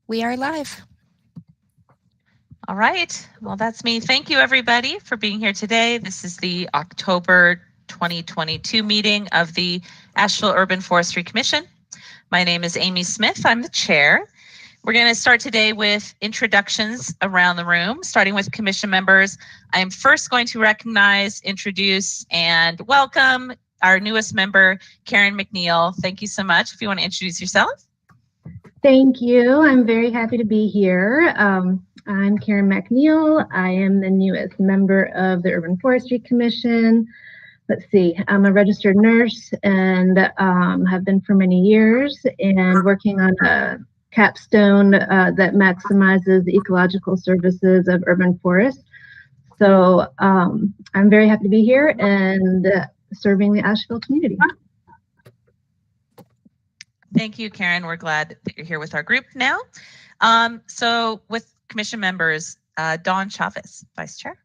We are live. All right. Well, that's me. Thank you, everybody, for being here today. This is the October 2022 meeting of the Asheville Urban Forestry Commission. My name is Amy Smith. I'm the chair. We're going to start today with introductions around the room, starting with commission members. I am first going to recognize, introduce, and welcome our newest member, Karen Mcneil. Thank you so much. If you want to introduce yourself. Thank you. I'm very happy to be here. I'm Karen Mcneil. I am the newest member of the Urban Forestry Commission. Let's see, I'm a registered nurse and have been for many years, and working on a capstone that maximizes the ecological services of urban forests. So I'm very happy to be here and serving the Asheville community. Thank you, Karen. We're glad that you're here with our group now. So with commission members, Dawn Chavez, Vice Chair.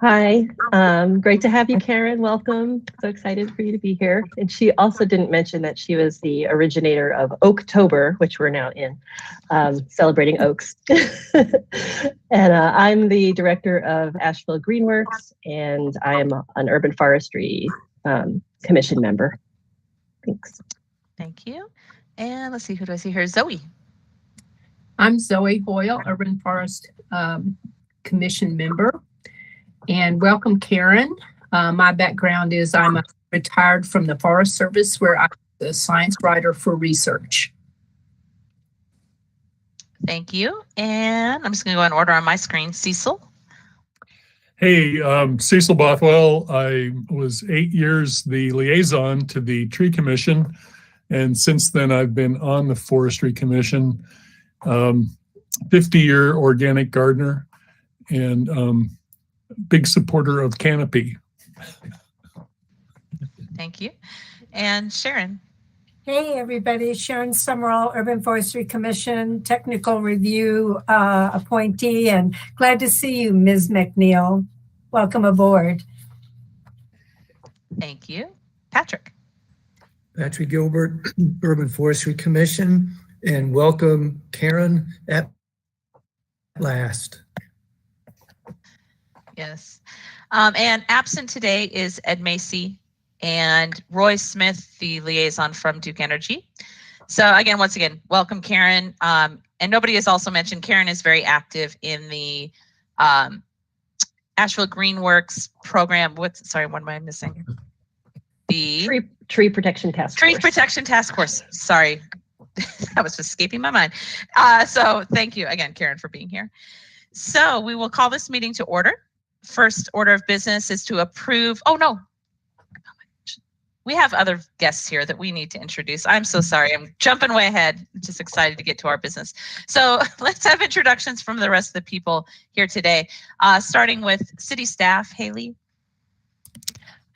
Hi, great to have you, Karen. Welcome. So excited for you to be here. And she also didn't mention that she was the originator of Oaktober, which we're now in, celebrating oaks. And I'm the director of Asheville Greenworks, and I am an urban forestry commission member. Thanks. Thank you. And let's see, who do I see here? Zoe. I'm Zoe Hoyle, Urban Forest Commission member. And welcome, Karen. My background is I'm retired from the Forest Service, where I'm a science writer for research. Thank you. And I'm just going to go in order on my screen. Cecil. Hey, Cecil Bothwell. I was 8 years the liaison to the Tree Commission. And since then, I've been on the Forestry Commission, 50-year organic gardener, and big supporter of canopy. Thank you. And Sharon. Hey, everybody. Sharon Summerall, Urban Forestry Commission, Technical Review appointee, and glad to see you, Ms. Mcneil. Welcome aboard. Thank you. Patrick. Patrick Gilbert, Urban Forestry Commission, and welcome, Karen, at last. Yes. And absent today is Ed Macy and Roy Smith, the liaison from Duke Energy. So again, once again, welcome, Karen. And nobody has also mentioned Karen is very active in the Asheville Greenworks program. What am I missing? The Tree Protection Task Force. Tree Protection Task Force. Sorry, that was escaping my mind. So thank you again, Karen, for being here. So we will call this meeting to order. First order of business is to approve. Oh, no. We have other guests here that we need to introduce. I'm so sorry. I'm jumping way ahead. Just excited to get to our business. So let's have introductions from the rest of the people here today, starting with city staff. Haley.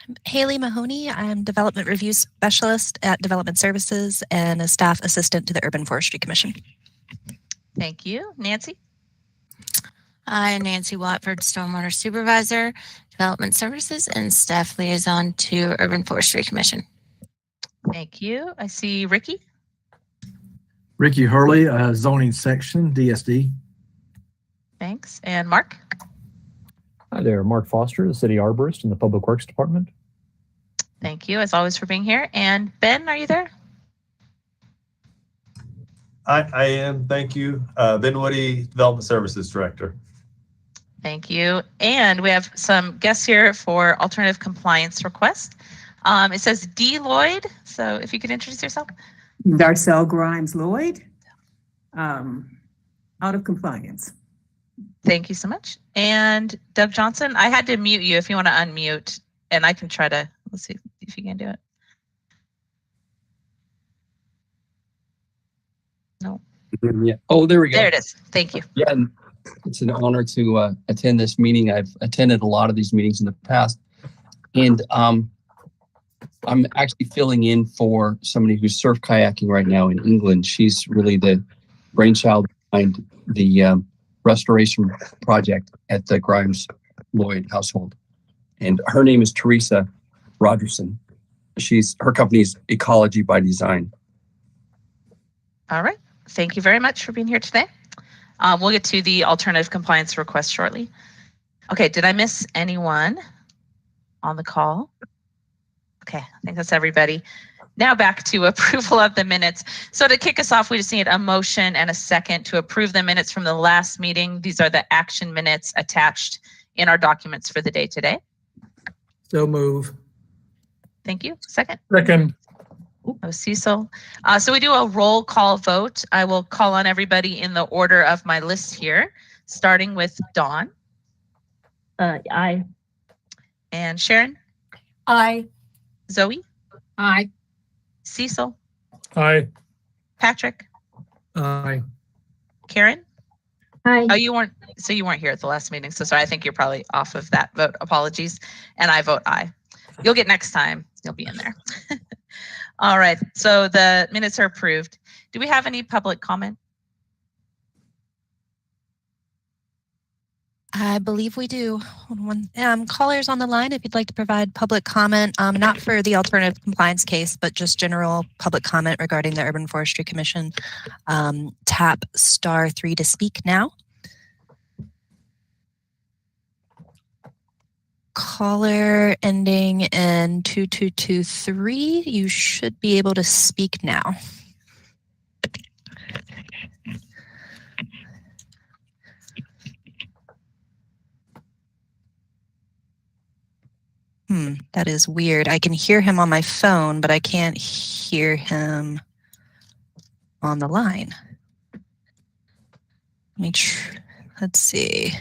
I'm Haley Mahoney. I'm Development Review Specialist at Development Services and a staff assistant to the Urban Forestry Commission. Thank you. Nancy. I'm Nancy Watford, Stormwater Supervisor, Development Services, and Staff Liaison to Urban Forestry Commission. Thank you. I see Ricky. Ricky Hurley, Zoning Section, DSD. Thanks. And Mark. Hi there, Mark Foster, the City Arborist in the Public Works Department. Thank you, as always, for being here. And Ben, are you there? I am, thank you. Ben Woody, Development Services Director. Thank you. And we have some guests here for alternative compliance request. It says D. Lloyd, so if you could introduce yourself. Darcel Grimes Lloyd, out of compliance. Thank you so much. And Doug Johnson, I had to mute you if you want to unmute, and I can try to, let's see if you can do it. No. Yeah. Oh, there we go. There it is. Thank you. Yeah, and it's an honor to attend this meeting. I've attended a lot of these meetings in the past, and I'm actually filling in for somebody who's surf kayaking right now in England. She's really the brainchild behind the restoration project at the Grimes Lloyd household. And her name is Teresa Rogerson. Her company is Ecology by Design. All right. thank you very much for being here today. We'll get to the alternative compliance request shortly. Okay, did I miss anyone on the call? Okay, I think that's everybody. Now back to approval of the minutes. So to kick us off, we just need a motion and a second to approve the minutes from the last meeting. These are the action minutes attached in our documents for the day today. So move. Thank you. Second. Second. Oh, Cecil. So we do a roll call vote. I will call on everybody in the order of my list here, starting with Dawn. Aye. And Sharon. Aye. Zoe. Aye. Cecil. Aye. Patrick. Aye. Karen. Hi. Oh, you weren't here at the last meeting, so sorry. I think you're probably off of that vote. Apologies. And I vote aye. You'll get next time. You'll be in there. All right. So the minutes are approved. Do we have any public comment? I believe we do. Hold on. Callers on the line, if you'd like to provide public comment, not for the alternative compliance case, but just general public comment regarding the Urban Forestry Commission, tap *3 to speak now. Caller ending in 2223, you should be able to speak now. That is weird. I can hear him on my phone, but I can't hear him on the line. Let's see.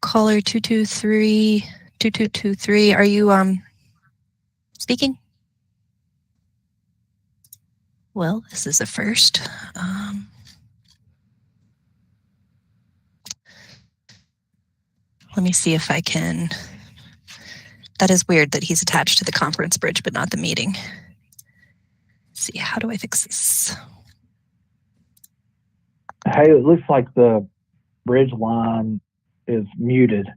Caller 2223, are you speaking? Well, this is a first. Let me see if I can. That is weird that he's attached to the conference bridge, but not the meeting. Let's see, how do I fix this? Hey, it looks like the bridge line is muted.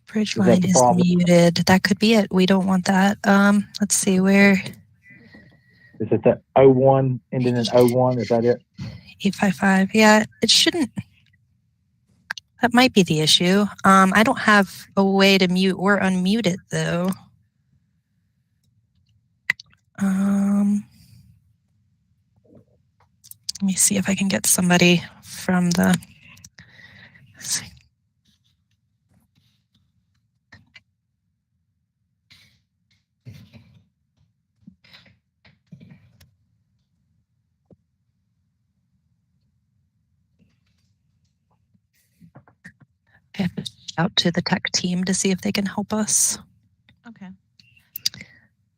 Bridge line is muted. That could be it. We don't want that. Let's see, where? Is it that 01 ending in 01? Is that it? 855. Yeah, it shouldn't. That might be the issue. I don't have a way to mute or unmute it though. Let me see if I can get somebody from the. I have to shout to the tech team to see if they can help us. Okay.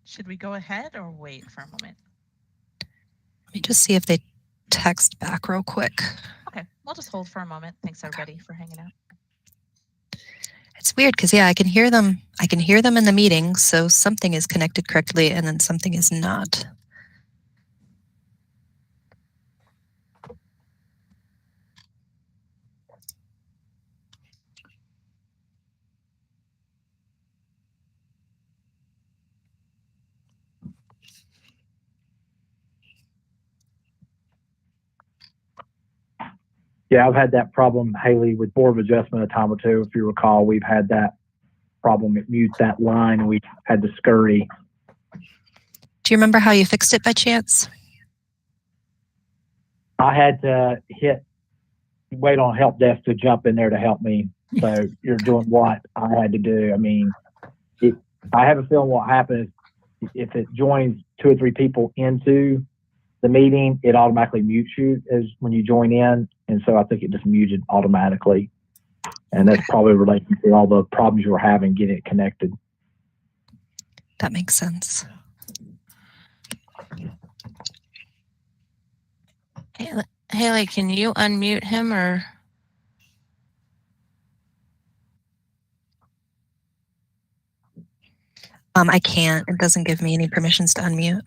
Should we go ahead or wait for a moment? Let me just see if they text back real quick. Okay, we'll just hold for a moment. Thanks everybody for hanging out. It's weird because yeah, I can hear them. I can hear them in the meeting, so something is connected correctly, and then something is not. Yeah, I've had that problem, Haley, with Board of Adjustment a time or two. If you recall, we've had that problem. It mutes that line, and we had to scurry. Do you remember how you fixed it by chance? I had to wait on help desk to jump in there to help me. So you're doing what I had to do. I mean, I have a feeling what happens if it joins 2 or 3 people into the meeting, it automatically mutes you as when you join in. And so I think it just muted automatically. And that's probably related to all the problems you were having getting it connected. That makes sense. Haley, can you unmute him or? I can't. It doesn't give me any permissions to unmute.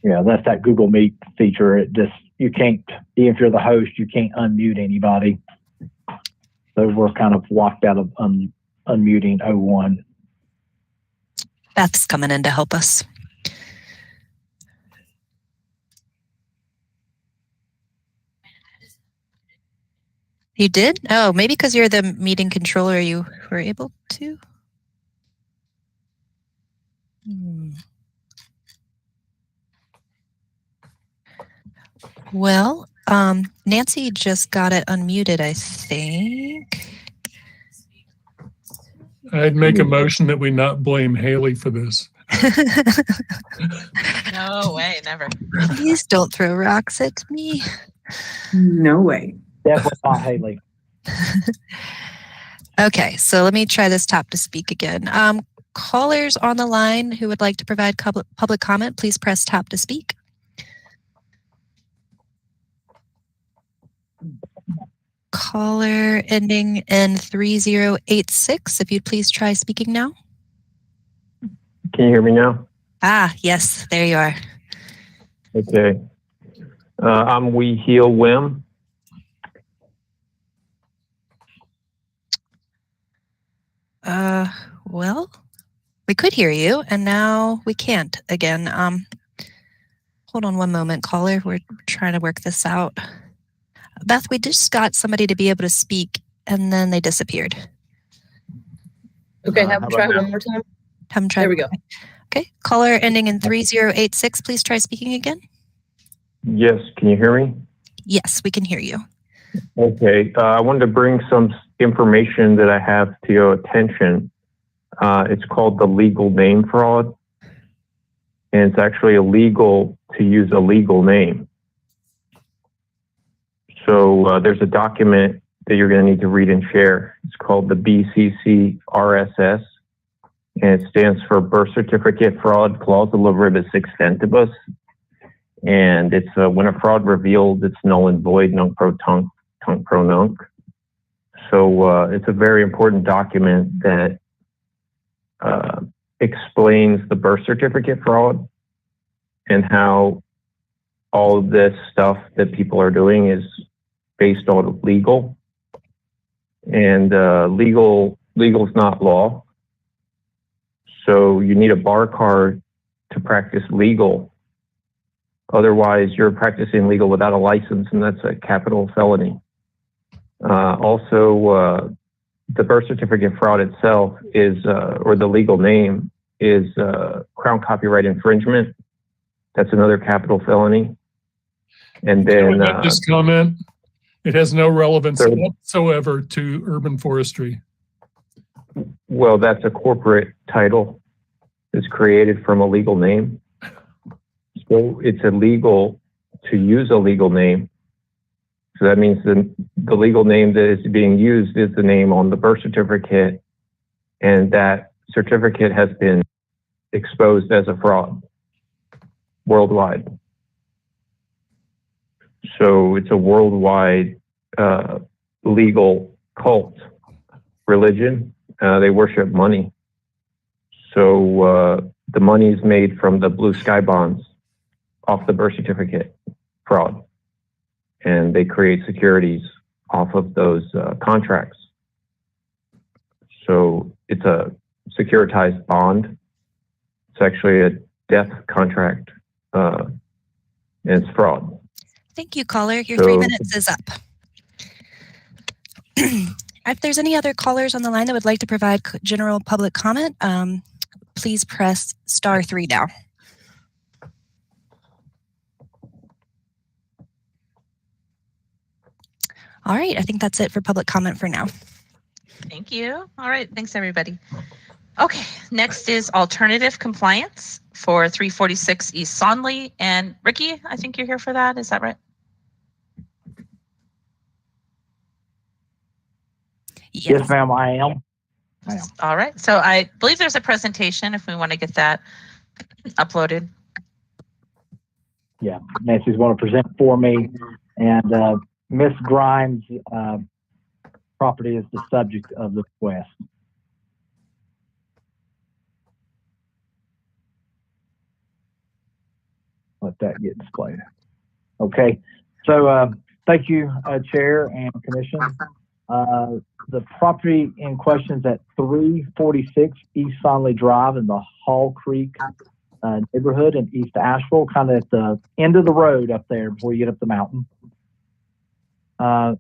Yeah, that's that Google Meet feature. It just, you can't, even if you're the host, you can't unmute anybody. So we're kind of locked out of unmuting 01. Beth's coming in to help us. You did? Oh, maybe because you're the meeting controller, you were able to. Well, Nancy just got it unmuted, I think. I'd make a motion that we not blame Haley for this. No way, never. Please don't throw rocks at me. No way. Definitely not Haley. Okay, so let me try this tap to speak again. Callers on the line who would like to provide public comment, please press tap to speak. Caller ending in 3086, if you'd please try speaking now. Can you hear me now? Ah, yes, there you are. Okay. I'm We Heal Wim. Well, we could hear you, and now we can't again. Hold on one moment, caller. We're trying to work this out. Beth, we just got somebody to be able to speak, and then they disappeared. Okay, have them try one more time. Have them try. There we go. Okay, caller ending in 3086, please try speaking again. Yes, can you hear me? Yes, we can hear you. Okay, I wanted to bring some information that I have to your attention. It's called the legal name fraud, and it's actually illegal to use a legal name. So there's a document that you're going to need to read and share. It's called the BCC RSS, and it stands for Birth Certificate Fraud Clausula Rebus Extentibus. And it's when a fraud revealed, it's null and void, nunc pro tunc, tunc pro nunc. So it's a very important document that explains the birth certificate fraud and how all of this stuff that people are doing is based on legal. And legal is not law. So you need a bar card to practice legal. Otherwise, you're practicing legal without a license, and that's a capital felony. Also, the birth certificate fraud itself is, or the legal name is crown copyright infringement. That's another capital felony. And then this comment, it has no relevance whatsoever to urban forestry. Well, that's a corporate title that's created from a legal name. So it's illegal to use a legal name. So that means the legal name that is being used is the name on the birth certificate, and that certificate has been exposed as a fraud worldwide. So it's a worldwide legal cult religion. They worship money. So the money is made from the blue sky bonds off the birth certificate fraud. And they create securities off of those contracts. So it's a securitized bond. It's actually a death contract, and it's fraud. Thank you, caller. Your 3 minutes is up. If there's any other callers on the line that would like to provide general public comment, please press *3 now. All right, I think that's it for public comment for now. Thank you. All right, thanks everybody. Okay, next is alternative compliance for 346 East Sonley. And Ricky, I think you're here for that. Is that right? Yes, ma'am, I am. All right, so I believe there's a presentation if we want to get that uploaded. Yeah, Nancy's going to present for me, and Miss Grimes' property is the subject of the request. Let that get displayed. Okay, so thank you, Chair and Commission. The property in question is at 346 East Sonley Drive in the Hall Creek neighborhood in East Asheville, kind of at the end of the road up there before you get up the mountain. So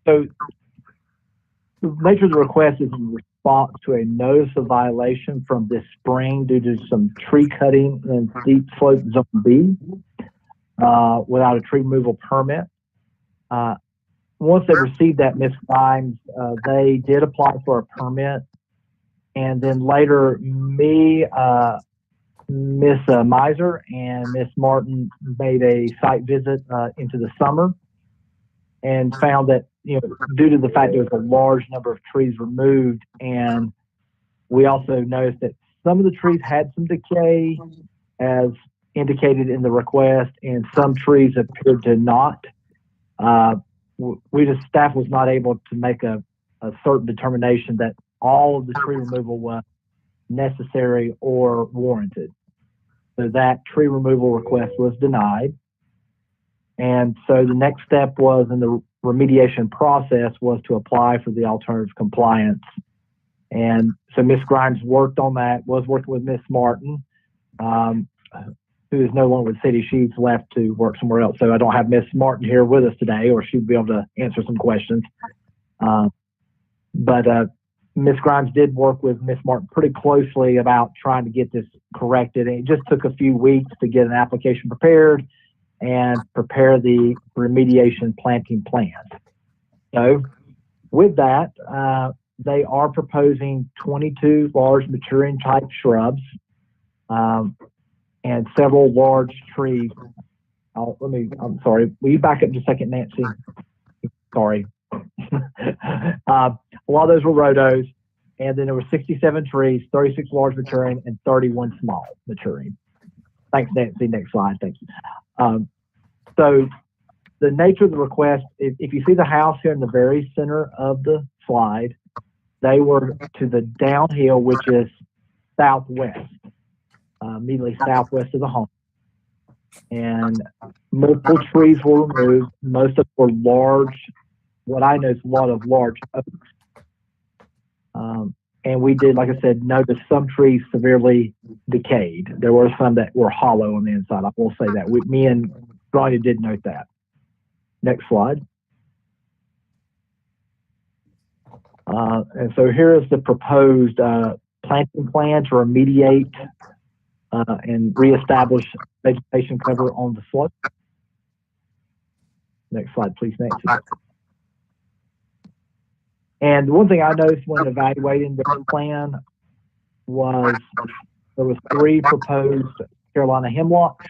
the nature of the request is in response to a notice of violation from this spring due to some tree cutting in steep slope zone B without a tree removal permit. Once they received that, Ms. Grimes, they did apply for a permit. And then later, me, Ms. Miser, and Ms. Martin made a site visit into the summer and found that, due to the fact there was a large number of trees removed, and we also noticed that some of the trees had some decay, as indicated in the request, and some trees appeared to not. Staff was not able to make a certain determination that all of the tree removal was necessary or warranted. So that tree removal request was denied. And so the next step was in the remediation process was to apply for the alternative compliance. And so Ms. Grimes worked on that, was working with Ms. Martin, who is no longer with the city. She's left to work somewhere else. So I don't have Ms. Martin here with us today, or she'd be able to answer some questions. But Ms. Grimes did work with Ms. Martin pretty closely about trying to get this corrected. And it just took a few weeks to get an application prepared and prepare the remediation planting plan. So with that, they are proposing 22 large maturing type shrubs and several large trees. I'm sorry. Will you back up just a second, Nancy? Sorry. A lot of those were rhodos, and then there were 67 trees, 36 large maturing, and 31 small maturing. Thanks, Nancy. Next slide. Thank you. So the nature of the request, if you see the house here in the very center of the slide, they were to the downhill, which is southwest, immediately southwest of the home. And multiple trees were removed. Most of them were large, what I know is a lot of large oaks. And we did, like I said, notice some trees severely decayed. There were some that were hollow on the inside. I will say that. Me and Ronnie did note that. Next slide. And so here is the proposed planting plan to remediate and reestablish vegetation cover on the slope. Next slide, please, Nancy. And one thing I noticed when evaluating the plan was there was 3 proposed Carolina hemlocks.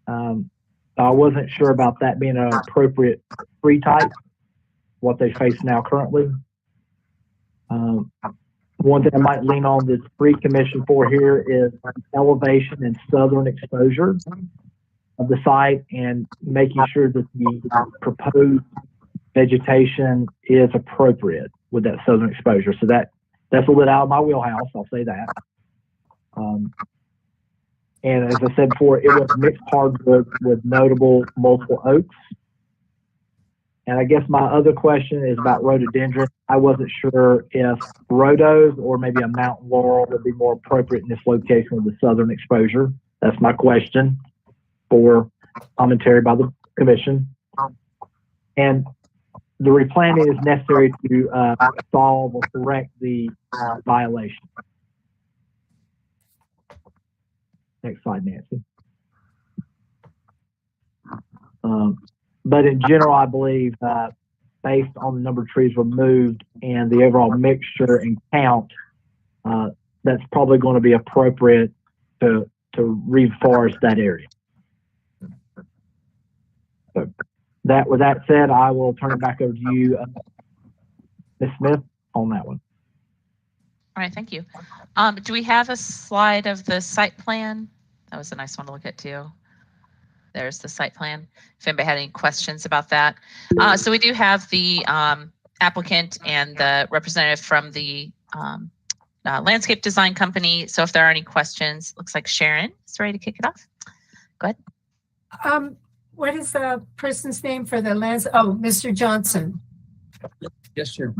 I wasn't sure about that being an appropriate tree type, what they face now currently. One thing I might lean on this tree commission for here is elevation and southern exposure of the site and making sure that the proposed vegetation is appropriate with that southern exposure. So that's a little bit out of my wheelhouse, I'll say that. And as I said before, it was mixed hardwood with notable multiple oaks. And I guess my other question is about rhododendron. I wasn't sure if rhodos or maybe a mountain laurel would be more appropriate in this location with the southern exposure. That's my question for commentary by the commission. And the replanting is necessary to solve or correct the violation. Next slide, Nancy. But in general, I believe based on the number of trees removed and the overall mixture and count, that's probably going to be appropriate to reforest that area. So with that said, I will turn it back over to you, Ms. Smith, on that one. All right, thank you. Do we have a slide of the site plan? That was a nice one to look at too. There's the site plan. If anybody had any questions about that. So we do have the applicant and the representative from the landscape design company. So if there are any questions, looks like Sharon is ready to kick it off. Go ahead. What is the person's name for the lands? Oh, Mr. Johnson. Yes, sir.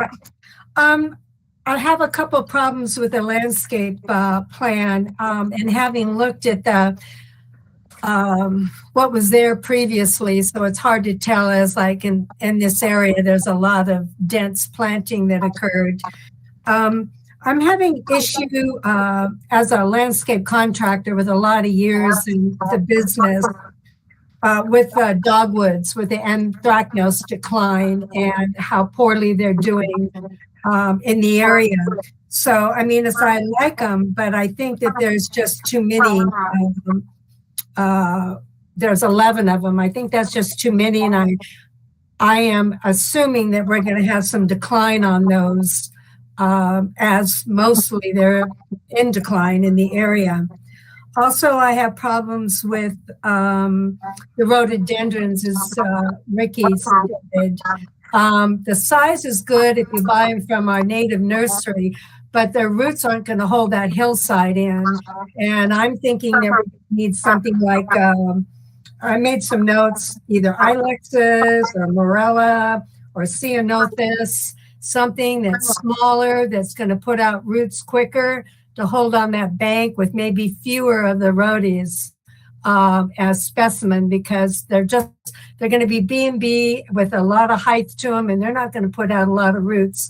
I have a couple of problems with the landscape plan, and having looked at the what was there previously, so it's hard to tell. As like in this area, there's a lot of dense planting that occurred. I'm having issue as a landscape contractor with a lot of years in the business with dogwoods, with the anthracnose decline and how poorly they're doing in the area. So, I mean, as I like them, but I think that there's just too many of them. There's 11 of them. I think that's just too many, and I am assuming that we're going to have some decline on those, as mostly they're in decline in the area. Also, I have problems with the rhododendrons, as Ricky stated. The size is good if you buy them from our native nursery, but their roots aren't going to hold that hillside in. And I'm thinking that we need something like, I made some notes, either Ilexis or Morella or Ceanothus, something that's smaller, that's going to put out roots quicker to hold on that bank with maybe fewer of the rhodies as specimen, because they're going to be B&B with a lot of height to them, and they're not going to put out a lot of roots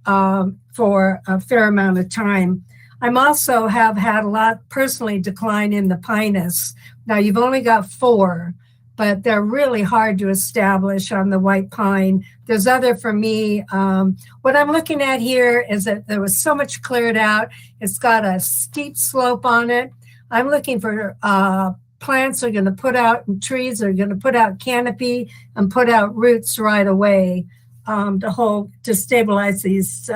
for a fair amount of time. I'm also have had a lot personally decline in the pinus. Now you've only got 4, but they're really hard to establish on the white pine. There's other for me. What I'm looking at here is that there was so much cleared out. It's got a steep slope on it. I'm looking for plants are going to put out, and trees are going to put out canopy and put out roots right away to stabilize these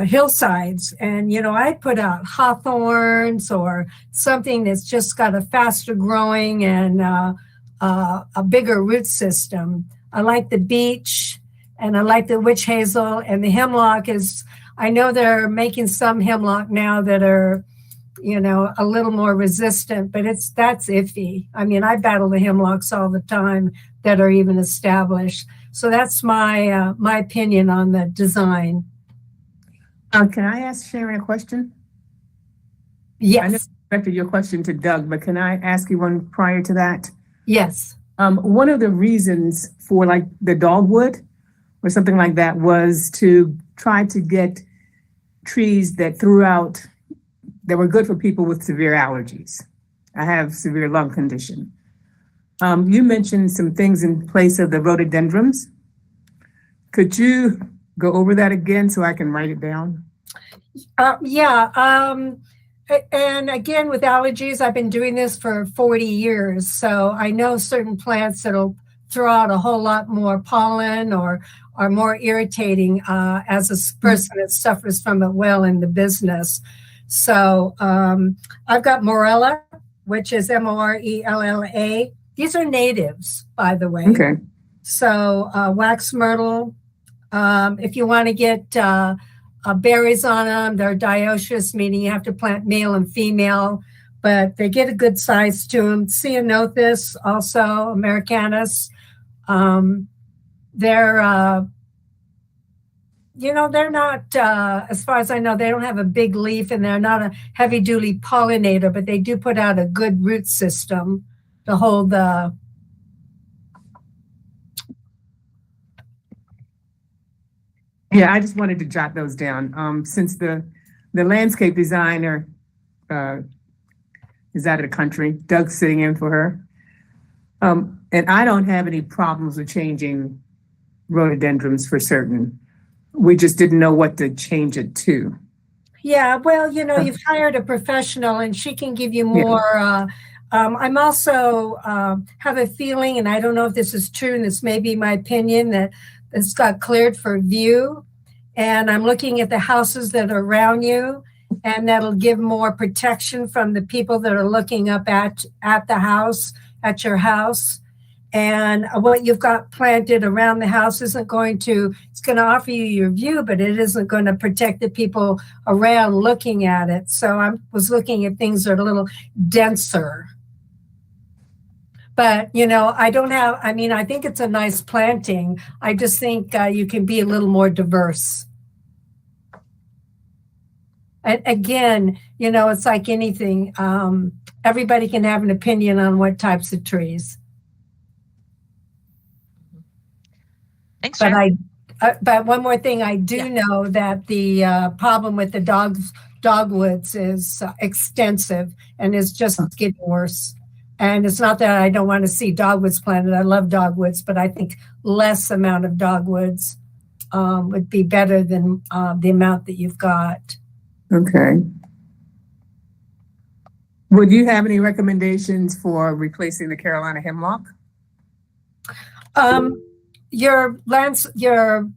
hillsides. And, you know, I'd put out hawthorns or something that's just got a faster growing and a bigger root system. I like the beech, and I like the witch hazel, and the hemlock is, I know they're making some hemlock now that are, you know, a little more resistant, but that's iffy. I mean, I battle the hemlocks all the time that are even established. So that's my my opinion on the design. Can I ask Sharon a question? Yes. I know you directed your question to Doug, but can I ask you one prior to that? Yes. One of the reasons for like the dogwood or something like that was to try to get trees that were good for people with severe allergies. I have severe lung condition. You mentioned some things in place of the rhododendrons. Could you go over that again so I can write it down? And again, with allergies, I've been doing this for 40 years. So I know certain plants that'll throw out a whole lot more pollen or are more irritating as a person that suffers from it well in the business. So I've got Morella, which is Morella. These are natives, by the way. Okay. So wax myrtle. If you want to get berries on them, they're dioecious, meaning you have to plant male and female, but they get a good size to them. Ceanothus, also Americanus. They're they're not, as far as I know, they don't have a big leaf, and they're not a heavy-duty pollinator, but they do put out a good root system to hold the... Yeah, I just wanted to jot those down. Since the landscape designer is out of the country, Doug's sitting in for her. And I don't have any problems with changing rhododendrons for certain. We just didn't know what to change it to. Yeah, well, you've hired a professional, and she can give you more. I'm also have a feeling, and I don't know if this is true, and this may be my opinion, that it's got cleared for view. And I'm looking at the houses that are around you, and that'll give more protection from the people that are looking up at the house, at your house. And what you've got planted around the house it's going to offer you your view, but it isn't going to protect the people around looking at it. So I was looking at things that are a little denser. But, you know, I don't have, I mean, I think it's a nice planting. I just think you can be a little more diverse. And again, you know, it's like anything. Everybody can have an opinion on what types of trees. Thanks, But Sharon. but one more thing, I do know that the problem with the dogwoods is extensive and is just getting worse. And it's not that I don't want to see dogwoods planted. I love dogwoods, but I think less amount of dogwoods would be better than the amount that you've got. Okay. Would you have any recommendations for replacing the Carolina hemlock? Your landscaper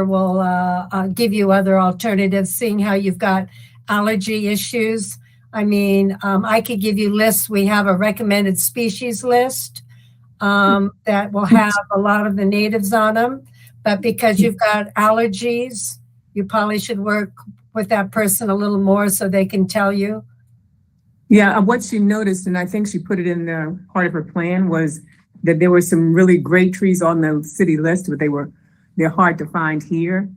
will give you other alternatives, seeing how you've got allergy issues. I mean, I could give you lists. We have a recommended species list that will have a lot of the natives on them. But because you've got allergies, you probably should work with that person a little more so they can tell you. Yeah, what she noticed, and I think she put it in the part of her plan, was that there were some really great trees on the city list, but they're hard to find here,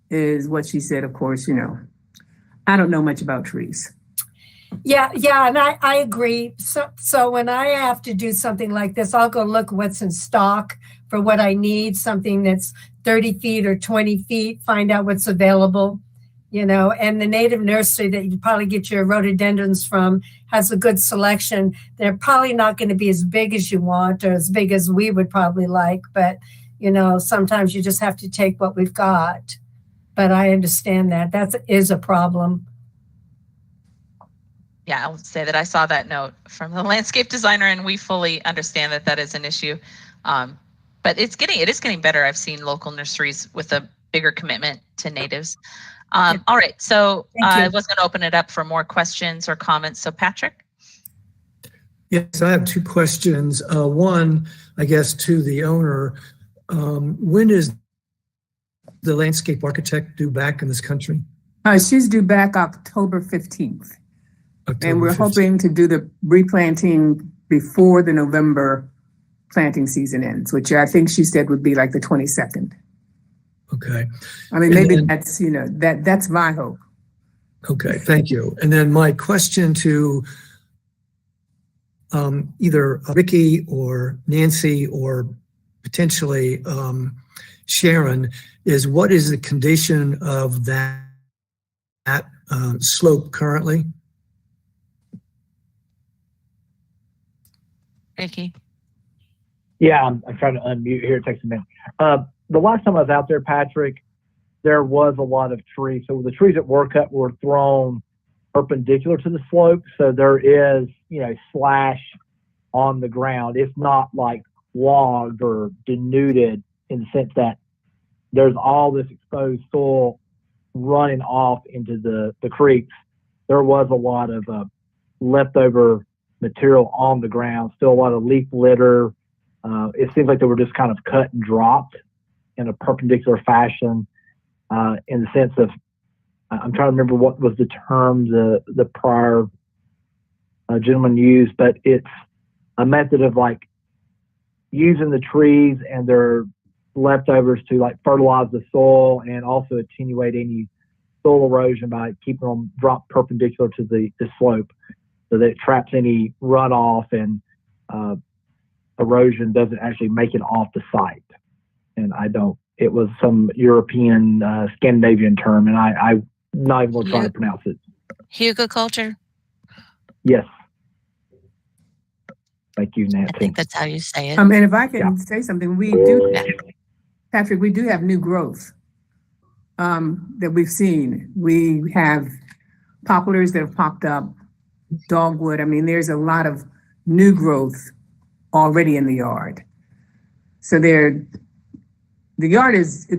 is what she said. Of course, you know, I don't know much about trees. Yeah, and I agree. So when I have to do something like this, I'll go look what's in stock for what I need, something that's 30 feet or 20 feet, find out what's available, you know, and the native nursery that you probably get your rhododendrons from has a good selection. They're probably not going to be as big as you want or as big as we would probably like, but, you know, sometimes you just have to take what we've got. But I understand that is a problem. Yeah, I'll say that I saw that note from the landscape designer, and we fully understand that that is an issue. But it is getting better. I've seen local nurseries with a bigger commitment to natives. All right, so I was going to open it up for more questions or comments. So Patrick? Yes, I have two questions. One, I guess, to the owner. When is the landscape architect due back in this country? She's due back October 15th. And we're 15th. hoping to do the replanting before the November planting season ends, which I think she said would be like the 22nd. Okay. I mean, maybe that's, you know, that's my hope. Okay, thank you. And then my question to either Ricky or Nancy or potentially Sharon is, what is the condition of that slope currently? Ricky? Yeah, I'm trying to unmute here. It takes a minute. The last time I was out there, Patrick, there was a lot of trees. So the trees that were cut were thrown perpendicular to the slope. So there is, you know, slash on the ground. It's not like logged or denuded in the sense that there's all this exposed soil running off into the creeks. There was a lot of leftover material on the ground, still a lot of leaf litter. It seems like they were just kind of cut and dropped in a perpendicular fashion, in the sense of, I'm trying to remember what was the term the prior gentleman used, but it's a method of like using the trees and their leftovers to like fertilize the soil and also attenuate any soil erosion by keeping them dropped perpendicular to the slope, so that it traps any runoff and erosion doesn't actually make it off the site. And it was some European, Scandinavian term, and I'm not even going to try to pronounce it. Hugelkultur? Yes. Thank you, Nancy. I think that's how you say it. And if I can say something, we do, Patrick, we do have new growth that we've seen. We have poplars that have popped up, dogwood. I mean, there's a lot of new growth already in the yard. So the yard is, there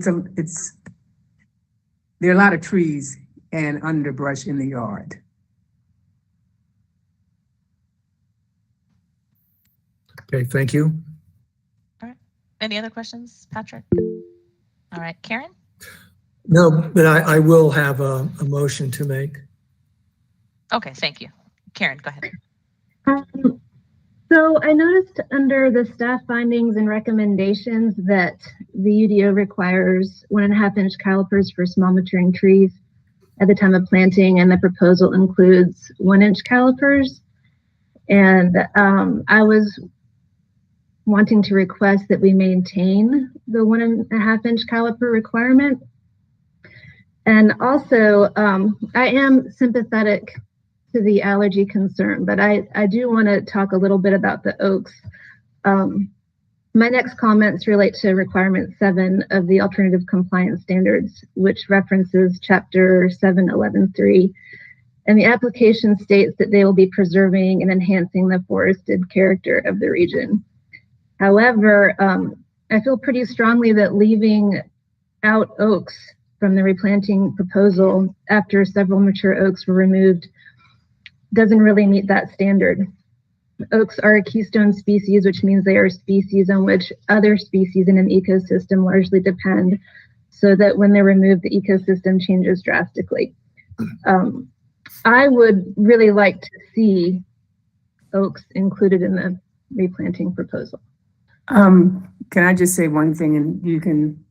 are a lot of trees and underbrush in the yard. Okay, thank you. All right. Any other questions, Patrick? All right, Karen? No, but I will have a motion to make. Okay, thank you. Karen, go ahead. So I noticed under the staff findings and recommendations that the UDO requires 1.5-inch calipers for small maturing trees at the time of planting, and the proposal includes 1-inch calipers. And I was wanting to request that we maintain the 1.5-inch caliper requirement. And also, I am sympathetic to the allergy concern, but I do want to talk a little bit about the oaks. My next comments relate to requirement 7 of the alternative compliance standards, which references chapter 7.11.3. And the application states that they will be preserving and enhancing the forested character of the region. However, I feel pretty strongly that leaving out oaks from the replanting proposal after several mature oaks were removed doesn't really meet that standard. Oaks are a keystone species, which means they are species on which other species in an ecosystem largely depend, so that when they're removed, the ecosystem changes drastically. I would really like to see oaks included in the replanting proposal. Can I just say one thing, and you can,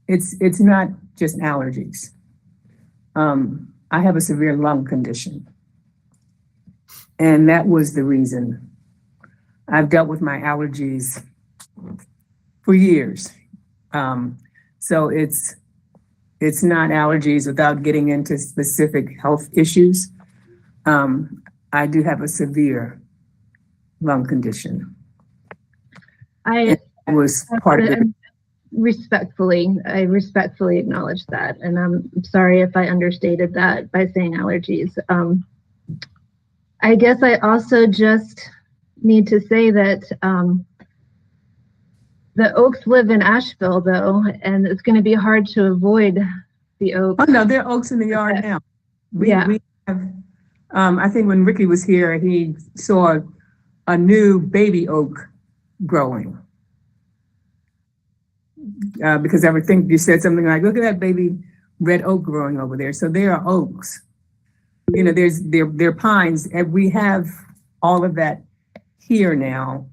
it's not just allergies. I have a severe lung condition. And that was the reason. I've dealt with my allergies for years. So it's not allergies without getting into specific health issues. I do have a severe lung condition. I was part of it. I respectfully acknowledge that. And I'm sorry if I understated that by saying allergies. I guess I also just need to say that the oaks live in Asheville, though, and it's going to be hard to avoid the oaks. Oh, no, there are oaks in the yard now. We have, I think when Ricky was here, he saw a new baby oak growing. Because I would think you said something like, look at that baby red oak growing over there. So there are oaks. You know, there are pines, and we have all of that here now.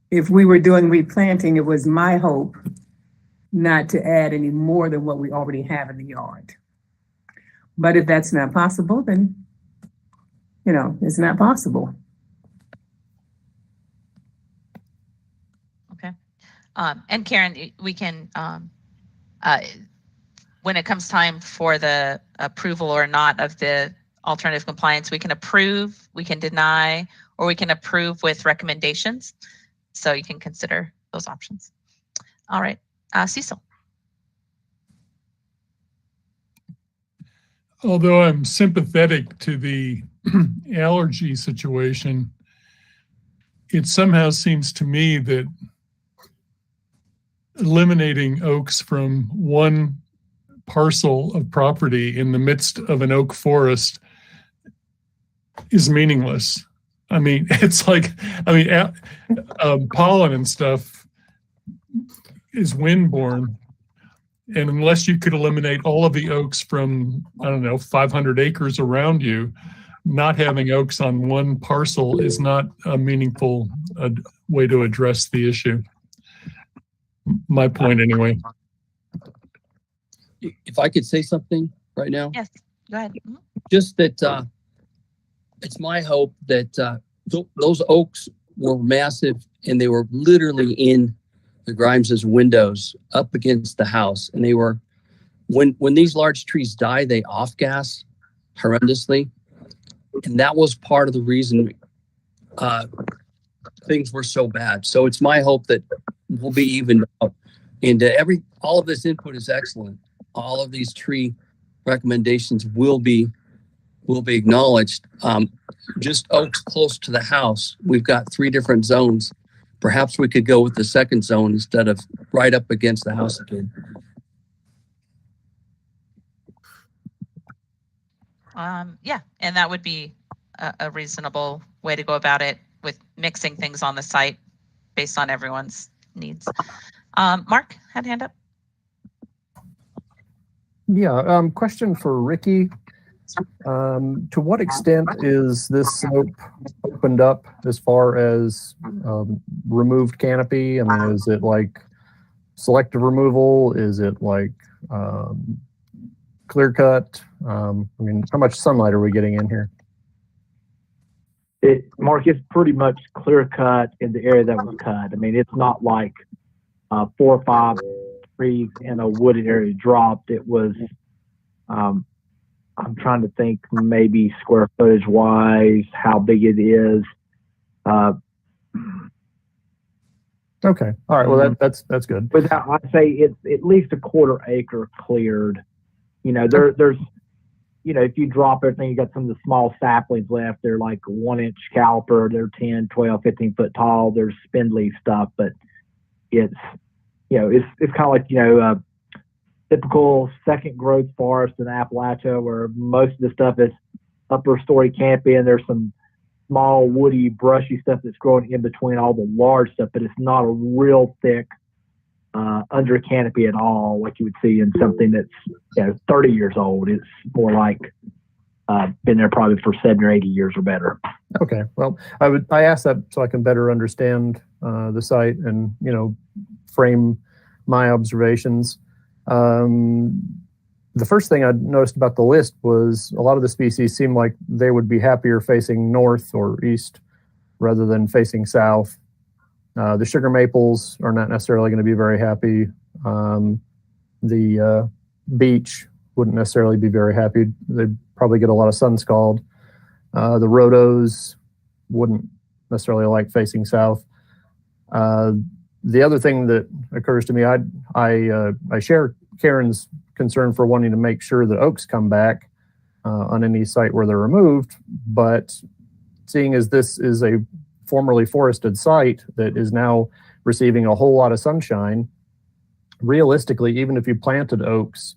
If we were doing replanting, it was my hope not to add any more than what we already have in the yard. But if that's not possible, then, you know, it's not possible. Okay. And Karen, we can, when it comes time for the approval or not of the alternative compliance, we can approve, we can deny, or we can approve with recommendations. So you can consider those options. All right, Cecil. Although I'm sympathetic to the allergy situation, it somehow seems to me that eliminating oaks from one parcel of property in the midst of an oak forest is meaningless. I mean, it's like, pollen and stuff is windborne. And unless you could eliminate all of the oaks from, 500 acres around you, not having oaks on one parcel is not a meaningful way to address the issue. My point, anyway. If I could say something right now. Yes, go ahead. Just that it's my hope that those oaks were massive, and they were literally in the Grimes's windows up against the house. And they were, when these large trees die, they off gas horrendously. And that was part of the reason things were so bad. So it's my hope that we'll be evened out. And all of this input is excellent. All of these tree recommendations will be acknowledged. Just oaks close to the house, we've got 3 different zones. Perhaps we could go with the second zone instead of right up against the house again. Yeah, and that would be a reasonable way to go about it, with mixing things on the site based on everyone's needs. Mark had a hand up. Yeah, question for Ricky. To what extent is this slope opened up as far as removed canopy? I mean, is it like selective removal? Is it like clear cut? I mean, how much sunlight are we getting in here? Mark, it's pretty much clear cut in the area that was cut. I mean, it's not like 4 or 5 trees in a wooded area dropped. It was, I'm trying to think maybe square footage wise, how big it is. Okay. All right. Well, that's good. But I'd say it's at least a 1/4 acre cleared. You know, there's, you know, if you drop everything, you got some of the small saplings left. They're like 1-inch caliper. They're 10, 12, 15 foot tall. There's spindly stuff, but it's, you know, it's kind of like, you know, typical second growth forest in Appalachia, where most of the stuff is upper story canopy, and there's some small woody brushy stuff that's growing in between all the large stuff, but it's not a real thick under canopy at all, like you would see in something that's, you know, 30 years old. It's more like been there probably for 70 or 80 years or better. Okay. Well, I asked that so I can better understand the site and, you know, frame my observations. The first thing I noticed about the list was a lot of the species seemed like they would be happier facing north or east rather than facing south. The sugar maples are not necessarily going to be very happy. The beech wouldn't necessarily be very happy. They'd probably get a lot of sun scald. The rhodos wouldn't necessarily like facing south. The other thing that occurs to me, I share Karen's concern for wanting to make sure that oaks come back on any site where they're removed, but seeing as this is a formerly forested site that is now receiving a whole lot of sunshine, realistically, even if you planted oaks,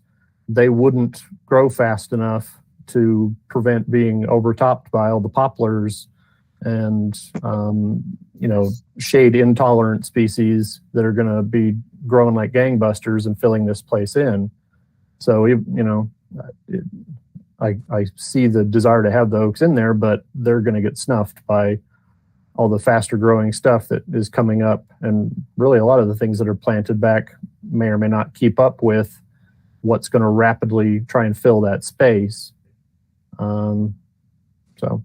they wouldn't grow fast enough to prevent being overtopped by all the poplars and you know, shade intolerant species that are going to be growing like gangbusters and filling this place in. So, you know, I see the desire to have the oaks in there, but they're going to get snuffed by all the faster growing stuff that is coming up. And really a lot of the things that are planted back may or may not keep up with what's going to rapidly try and fill that space. So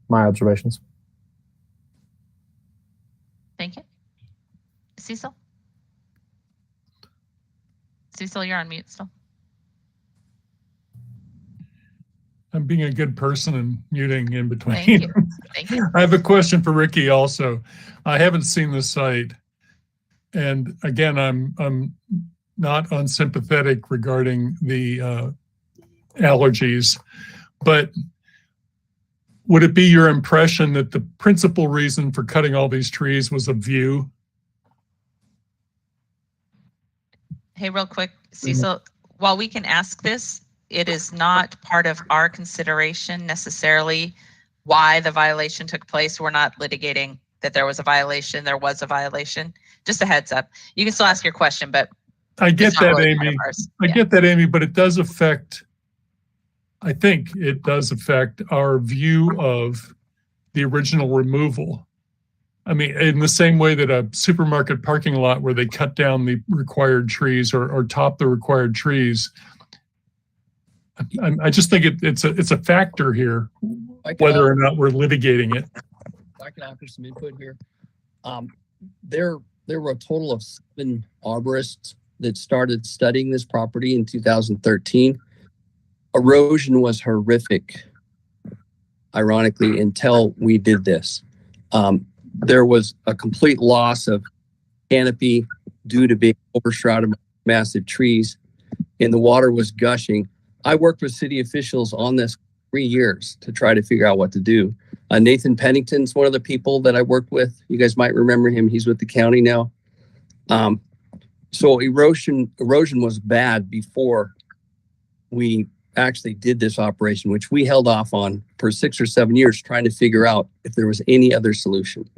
my observations. Thank you. Cecil? Cecil, you're on mute still. I'm being a good person and muting in between. Thank you. Thank you. I have a question for Ricky also. I haven't seen the site. And again, I'm not unsympathetic regarding the allergies, but would it be your impression that the principal reason for cutting all these trees was a view? Hey, real quick, Cecil, while we can ask this, it is not part of our consideration necessarily why the violation took place. We're not litigating that there was a violation. There was a violation. Just a heads up. You can still ask your question, but I get that, really Amy. I get that, Amy, but it does affect, I think it does affect our view of the original removal. I mean, in the same way that a supermarket parking lot where they cut down the required trees or top the required trees, I just think it's a factor here, whether or not we're litigating it. I can offer some input here. There were a total of 7 arborists that started studying this property in 2013. Erosion was horrific, ironically, until we did this. There was a complete loss of canopy due to being overshrouded by massive trees, and the water was gushing. I worked with city officials on this 3 years to try to figure out what to do. Nathan Pennington's one of the people that I worked with. You guys might remember him. He's with the county now. So erosion was bad before we actually did this operation, which we held off on for 6 or 7 years, trying to figure out if there was any other solution.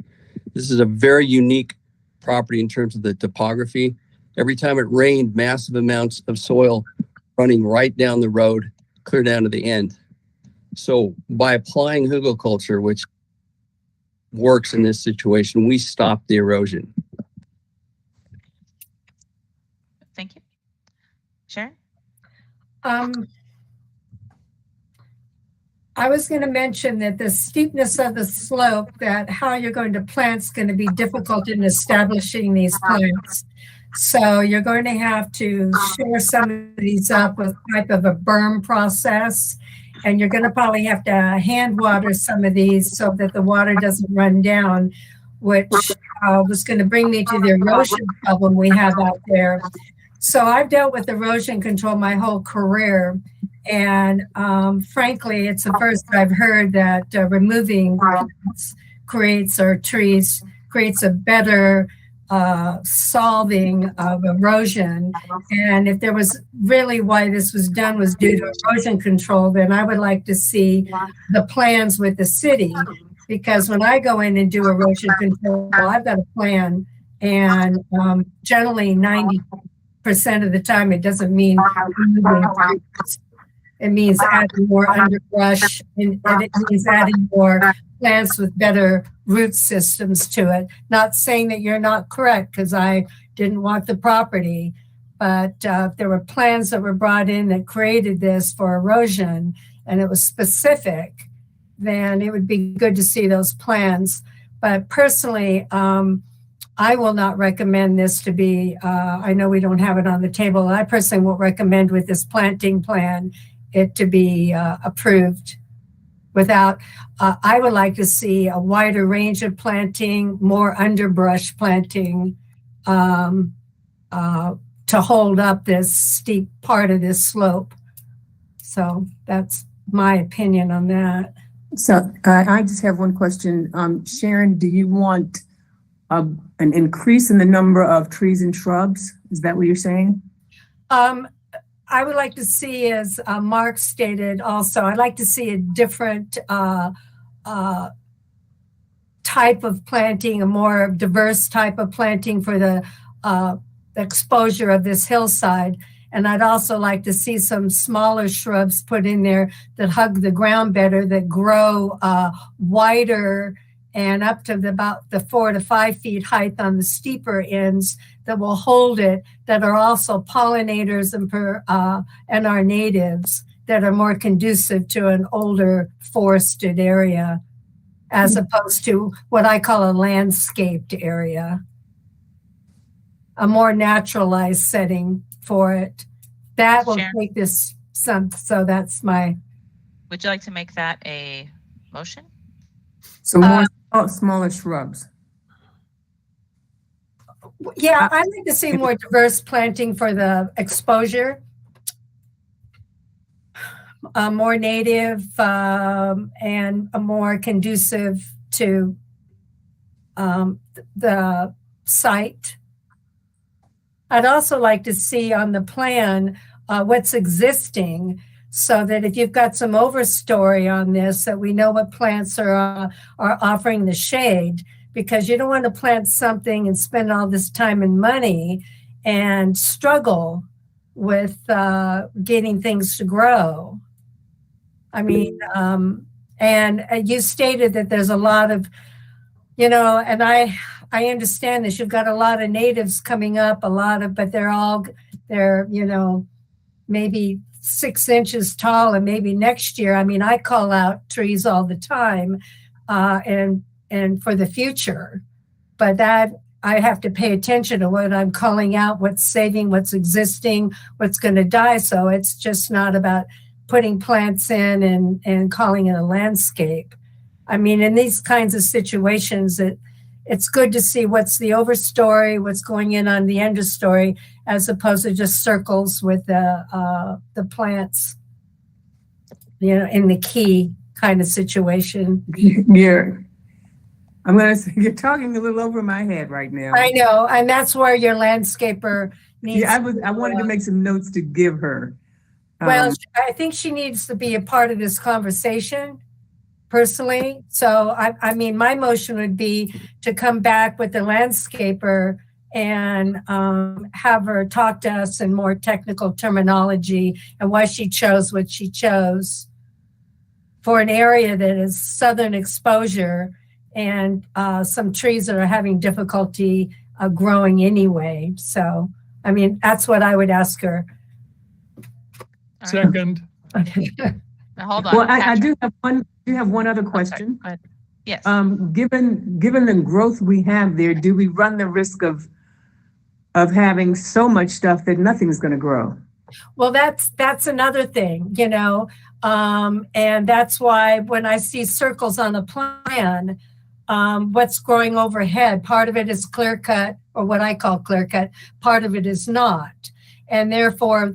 This is a very unique property in terms of the topography. Every time it rained, massive amounts of soil running right down the road, clear down to the end. So by applying hugelkultur, which works in this situation, we stop the erosion. Thank you. Sharon? I was going to mention that the steepness of the slope, that how you're going to plant is going to be difficult in establishing these plants. So you're going to have to shore some of these up with type of a berm process. And you're going to probably have to hand water some of these so that the water doesn't run down, which was going to bring me to the erosion problem we have out there. So I've dealt with erosion control my whole career. And frankly, it's the first I've heard that removing creates a better solving of erosion. And if there was really why this was done was due to erosion control, then I would like to see the plans with the city. Because when I go in and do erosion control, I've got a plan. And generally 90% of the time, it doesn't mean removing trees. It means adding more underbrush, and it means adding more plants with better root systems to it. Not saying that you're not correct, because I didn't walk the property, but if there were plans that were brought in that created this for erosion, and it was specific, then it would be good to see those plans. But personally, I will not recommend this to be, I know we don't have it on the table. I personally won't recommend with this planting plan it to be approved without, I would like to see a wider range of planting, more underbrush planting to hold up this steep part of this slope. So that's my opinion on that. So I just have one question. Sharon, do you want an increase in the number of trees and shrubs? Is that what you're saying? I would like to see, as Mark stated also, I'd like to see a different type of planting, a more diverse type of planting for the exposure of this hillside. And I'd also like to see some smaller shrubs put in there that hug the ground better, that grow wider and up to about the 4 to 5 feet height on the steeper ends, that will hold it, that are also pollinators and are natives, that are more conducive to an older forested area, as opposed to what I call a landscaped area, a more naturalized setting for it. That will take this some, so that's my. Would you like to make that a motion? So more smaller shrubs. Yeah, I'd like to see more diverse planting for the exposure. More native and more conducive to the site. I'd also like to see on the plan what's existing, so that if you've got some overstory on this, that we know what plants are offering the shade, because you don't want to plant something and spend all this time and money and struggle with getting things to grow. I mean, and you stated that there's a lot of, and I understand this. You've got a lot of natives coming up, but they're maybe 6 inches tall, and maybe next year. I mean, I call out trees all the time, and for the future, but that I have to pay attention to what I'm calling out, what's saving, what's existing, what's going to die. So it's just not about putting plants in and calling it a landscape. I mean, in these kinds of situations, it's good to see what's the overstory, what's going in on the understory, as opposed to just circles with the plants, in the key kind of situation. I'm going to say, you're talking a little over my head right now. I know, and that's where your landscaper needs. Yeah, I wanted to make some notes to give her. Well, I think she needs to be a part of this conversation, personally. So, I mean, my motion would be to come back with the landscaper and have her talk to us in more technical terminology and why she chose what she chose. for an area that is southern exposure and some trees that are having difficulty growing anyway. So, I mean, that's what I would ask her. Second. Okay. Now, hold on. Well, I Patrick. do have one other I'm sorry, question. go ahead. Yes. Given the growth we have there, do we run the risk of having so much stuff that nothing's going to grow? Well, that's another thing, you know, and that's why when I see circles on a plan, what's growing overhead, part of it is clear cut, or what I call clear cut, part of it is not. And therefore,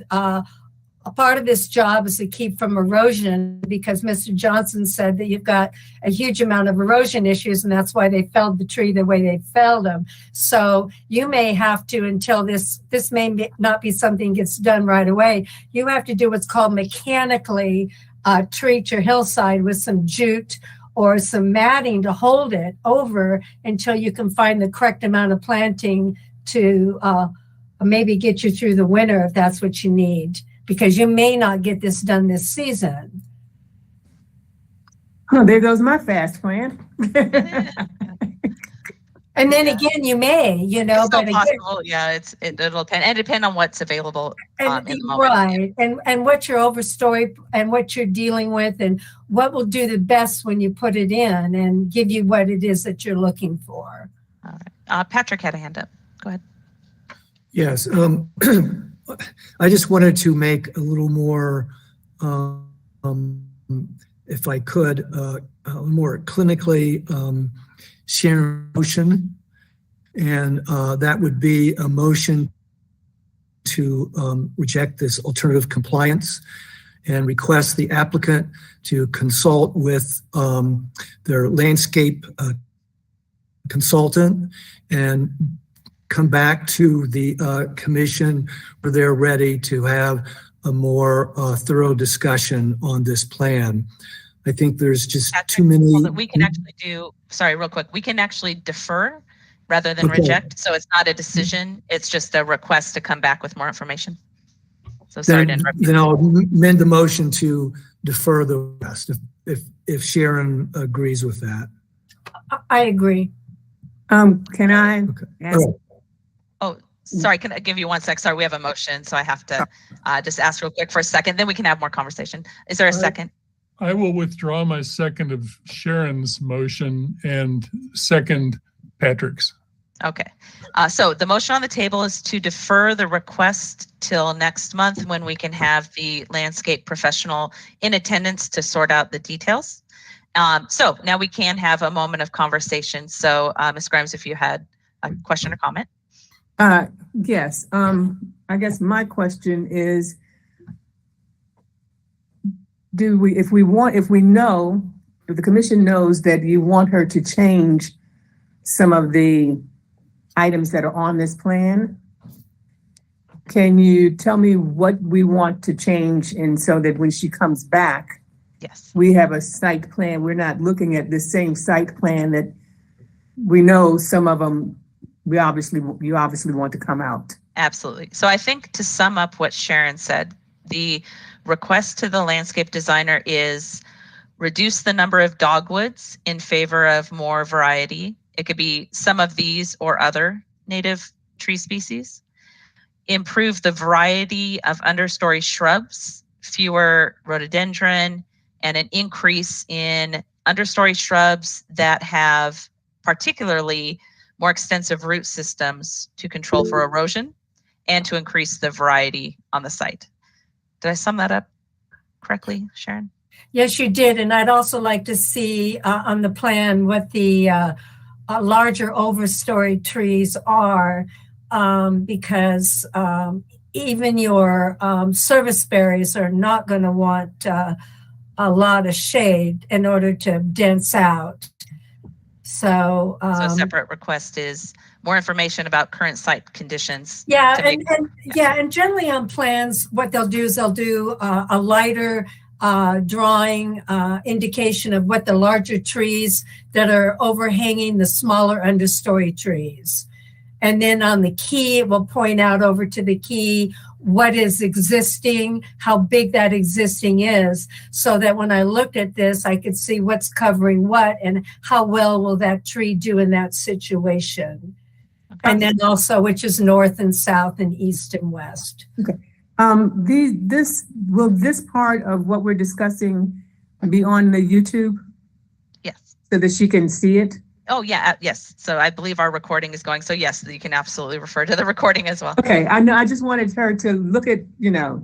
a part of this job is to keep from erosion, because Mr. Johnson said that you've got a huge amount of erosion issues, and that's why they felled the tree the way they felled them. So you may have to, until this may not be something gets done right away, you have to do what's called mechanically treat your hillside with some jute or some matting to hold it over until you can find the correct amount of planting to maybe get you through the winter if that's what you need, because you may not get this done this season. Oh, there goes my fast plan. And then again, you may, you know, It's still but possible. Yeah, it'll depend, and depend on what's available in the moment. right, and what your overstory and what you're dealing with, and what will do the best when you put it in and give you what it is that you're looking for. All right. Patrick had a hand up. Go ahead. Yes. I just wanted to make a little more, if I could, more clinically share a motion, and that would be a motion to reject this alternative compliance and request the applicant to consult with their landscape consultant and come back to the commission where they're ready to have a more thorough discussion on this plan. I think there's just Patrick, too many. we can actually do, sorry, real quick, we can actually defer rather than Okay. reject. So it's not a decision, it's just a request to come back with more information. So sorry to interrupt you. Then I'll amend the motion to defer the rest if Sharon agrees with that. I agree. Can I ask? Oh, sorry, can I give you 1 sec? Sorry, we have a motion, so I have to just ask real quick for a second, then we can have more conversation. Is there a second? I will withdraw my second of Sharon's motion and second Patrick's. Okay, so the motion on the table is to defer the request till next month when we can have the landscape professional in attendance to sort out the details. So now we can have a moment of conversation. So Ms. Grimes, if you had a question or comment. Yes. I guess my question is, if the commission knows that you want her to change some of the items that are on this plan, can you tell me what we want to change, and so that when she comes back, yes, we have a site plan. We're not looking at the same site plan that we know some of them you obviously want to come out. Absolutely. So I think to sum up what Sharon said, the request to the landscape designer is reduce the number of dogwoods in favor of more variety. It could be some of these or other native tree species. Improve the variety of understory shrubs, fewer rhododendron, and an increase in understory shrubs that have particularly more extensive root systems to control for erosion and to increase the variety on the site. Did I sum that up correctly, Sharon? Yes, you did. And I'd also like to see on the plan what the larger overstory trees are, because even your service berries are not going to want a lot of shade in order to dense out. So a separate request is more information about current site conditions. Yeah, and generally on plans, what they'll do is they'll do a lighter drawing indication of what the larger trees that are overhanging the smaller understory trees. And then on the key, it will point out over to the key what is existing, how big that existing is, so that when I looked at this, I could see what's covering what and how well will that tree do in that situation. And then also which is north and south and east and west. Okay. Will this part of what we're discussing be on the YouTube Yes. so that she can see it? Oh, yeah. Yes. So I believe our recording is going. So yes, you can absolutely refer to the recording as well. Okay. I know. I just wanted her to look at, to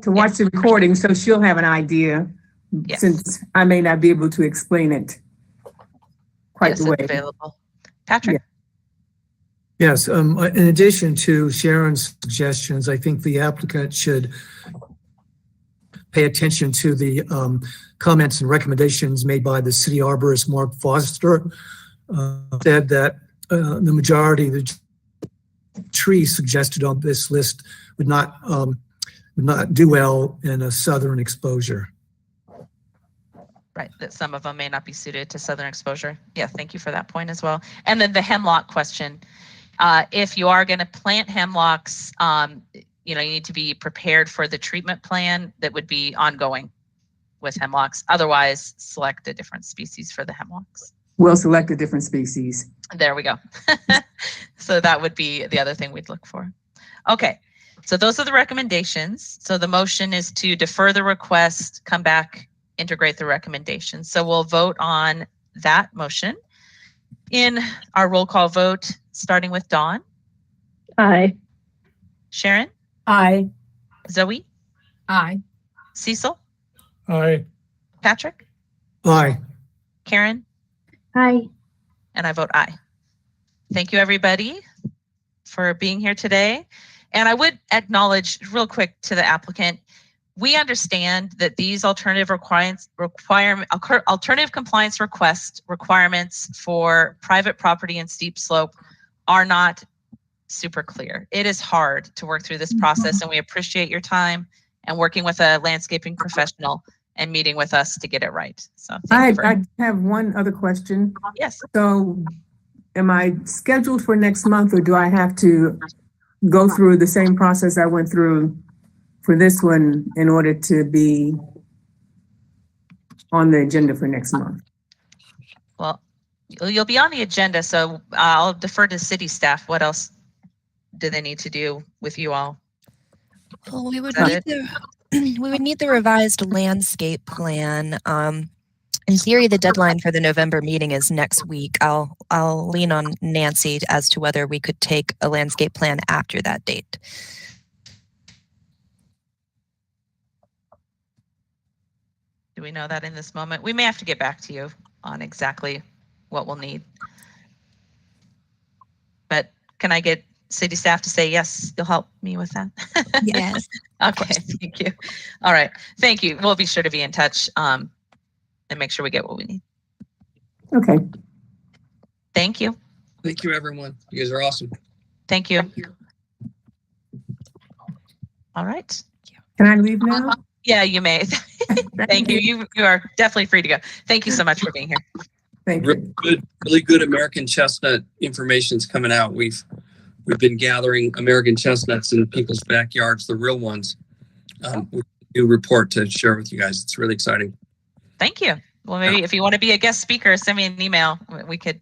watch the recording so she'll have an idea, since I may not be able to explain it quite the way. It's available. Patrick? Yes, in addition to Sharon's suggestions, I think the applicant should pay attention to the comments and recommendations made by the city arborist, Mark Foster. Said that the majority of the trees suggested on this list would not do well in a southern exposure. Right, that some of them may not be suited to southern exposure. Yeah, thank you for that point as well. And then the hemlock question. If you are going to plant hemlocks, you need to be prepared for the treatment plan that would be ongoing with hemlocks. Otherwise, select a different species for the hemlocks. We'll select a different species. There we go. So that would be the other thing we'd look for. Okay, so those are the recommendations. So the motion is to defer the request, come back, integrate the recommendations. So we'll vote on that motion. In our roll call vote, starting with Dawn. Aye. Sharon? Aye. Zoe? Aye. Cecil? Aye. Patrick? Aye. Karen? Aye. And I vote aye. Thank you, everybody, for being here today. And I would acknowledge real quick to the applicant, we understand that these alternative compliance requirements for private property and steep slope are not super clear. It is hard to work through this process, and we appreciate your time and working with a landscaping professional and meeting with us to get it right. So I have one other question. Yes. So am I scheduled for next month, or do I have to go through the same process I went through for this one in order to be on the agenda for next month? Well, you'll be on the agenda, so I'll defer to city staff. What else do they need to do with you all? Well, we would need the revised landscape plan. In theory, the deadline for the November meeting is next week. I'll lean on Nancy as to whether we could take a landscape plan after that date. Do we know that in this moment? We may have to get back to you on exactly what we'll need. But can I get city staff to say, yes, you'll help me with that? Yes. Okay, thank you. All right, thank you. We'll be sure to be in touch and make sure we get what we need. Okay. Thank you. Thank you, everyone. You guys are awesome. Thank you. All right. Can I leave now? Yeah, you may. Thank you. You are definitely free to go. Thank you so much for being here. Thank you. Really good American chestnut information is coming out. We've been gathering American chestnuts in people's backyards, the real ones. With a new report to share with you guys. It's really exciting. Thank you. Well, maybe if you want to be a guest speaker, send me an email. We could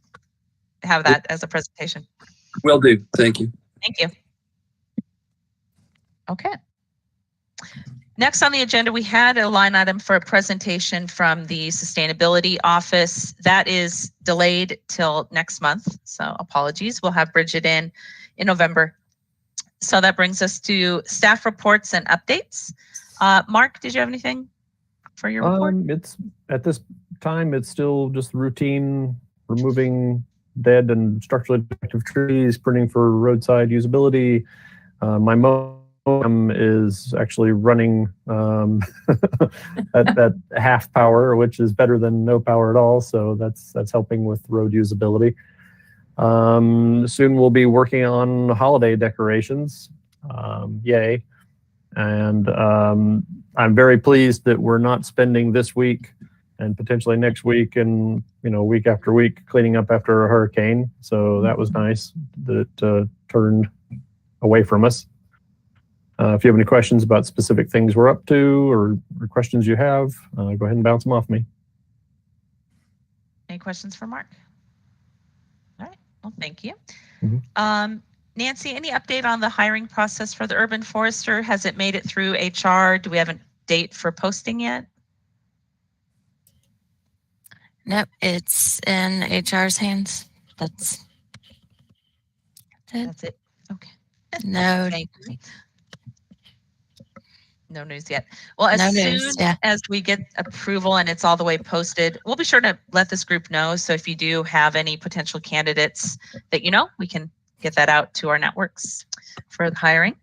have that as a presentation. Will do. Thank you. Thank you. Okay. Next on the agenda, we had a line item for a presentation from the Sustainability Office. That is delayed till next month, so apologies. We'll have Bridget in November. So that brings us to staff reports and updates. Mark, did you have anything for your report? It's at this time, it's still just routine, removing dead and structurally defective trees, pruning for roadside usability. My modem is actually running at half power, which is better than no power at all. So that's helping with road usability. Soon we'll be working on holiday decorations. Yay. And I'm very pleased that we're not spending this week and potentially next week and week after week cleaning up after a hurricane. So that was nice that it turned away from us. If you have any questions about specific things we're up to or questions you have, go ahead and bounce them off me. Any questions for Mark? All right. Well, thank you. Mm-hmm. Nancy, any update on the hiring process for the urban forester? Has it made it through HR? Do we have a date for posting yet? Nope, it's in HR's hands. That's it. That's it. Okay. No, Thank you. No news yet. Well, as No soon news, yeah. as we get approval and it's all the way posted, we'll be sure to let this group know. So if you do have any potential candidates that you know, we can get that out to our networks for the hiring.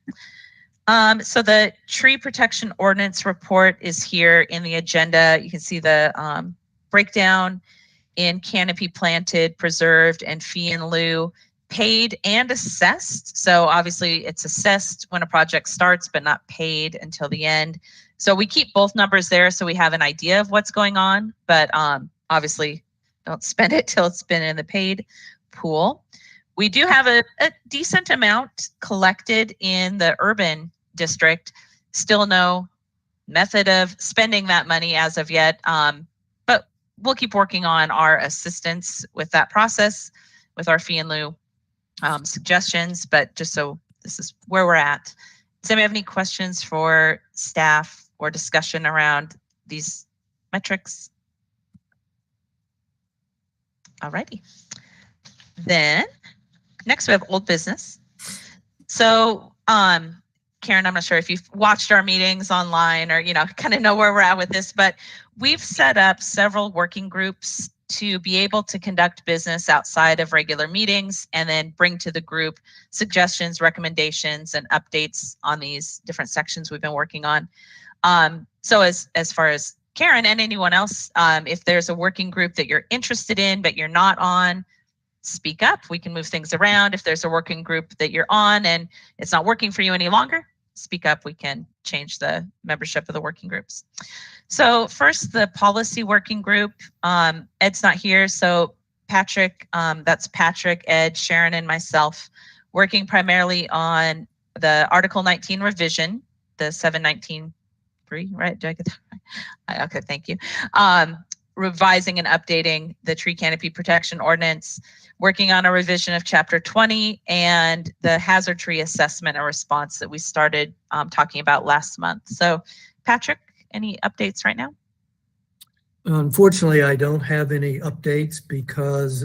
So the tree protection ordinance report is here in the agenda. You can see the breakdown in canopy planted, preserved, and fee in lieu, paid and assessed. So obviously it's assessed when a project starts, but not paid until the end. So we keep both numbers there so we have an idea of what's going on, but obviously don't spend it till it's been in the paid pool. We do have a decent amount collected in the urban district. Still no method of spending that money as of yet, but we'll keep working on our assistance with that process, with our fee in lieu suggestions, but just so this is where we're at. Does anybody have any questions for staff or discussion around these metrics? Alrighty. Then next we have old business. So Karen, I'm not sure if you've watched our meetings online or, kind of know where we're at with this, but we've set up several working groups to be able to conduct business outside of regular meetings and then bring to the group suggestions, recommendations, and updates on these different sections we've been working on. So as far as Karen and anyone else, if there's a working group that you're interested in but you're not on, speak up. We can move things around. If there's a working group that you're on and it's not working for you any longer, speak up. We can change the membership of the working groups. So first, the policy working group. Ed's not here, so Patrick, that's Patrick, Ed, Sharon, and myself, working primarily on the Article 19 revision, the 719.3, right? Do I get that right? Okay, thank you. Revising and updating the tree canopy protection ordinance, working on a revision of Chapter 20 and the hazard tree assessment and response that we started talking about last month. So Patrick, any updates right now? Unfortunately, I don't have any updates because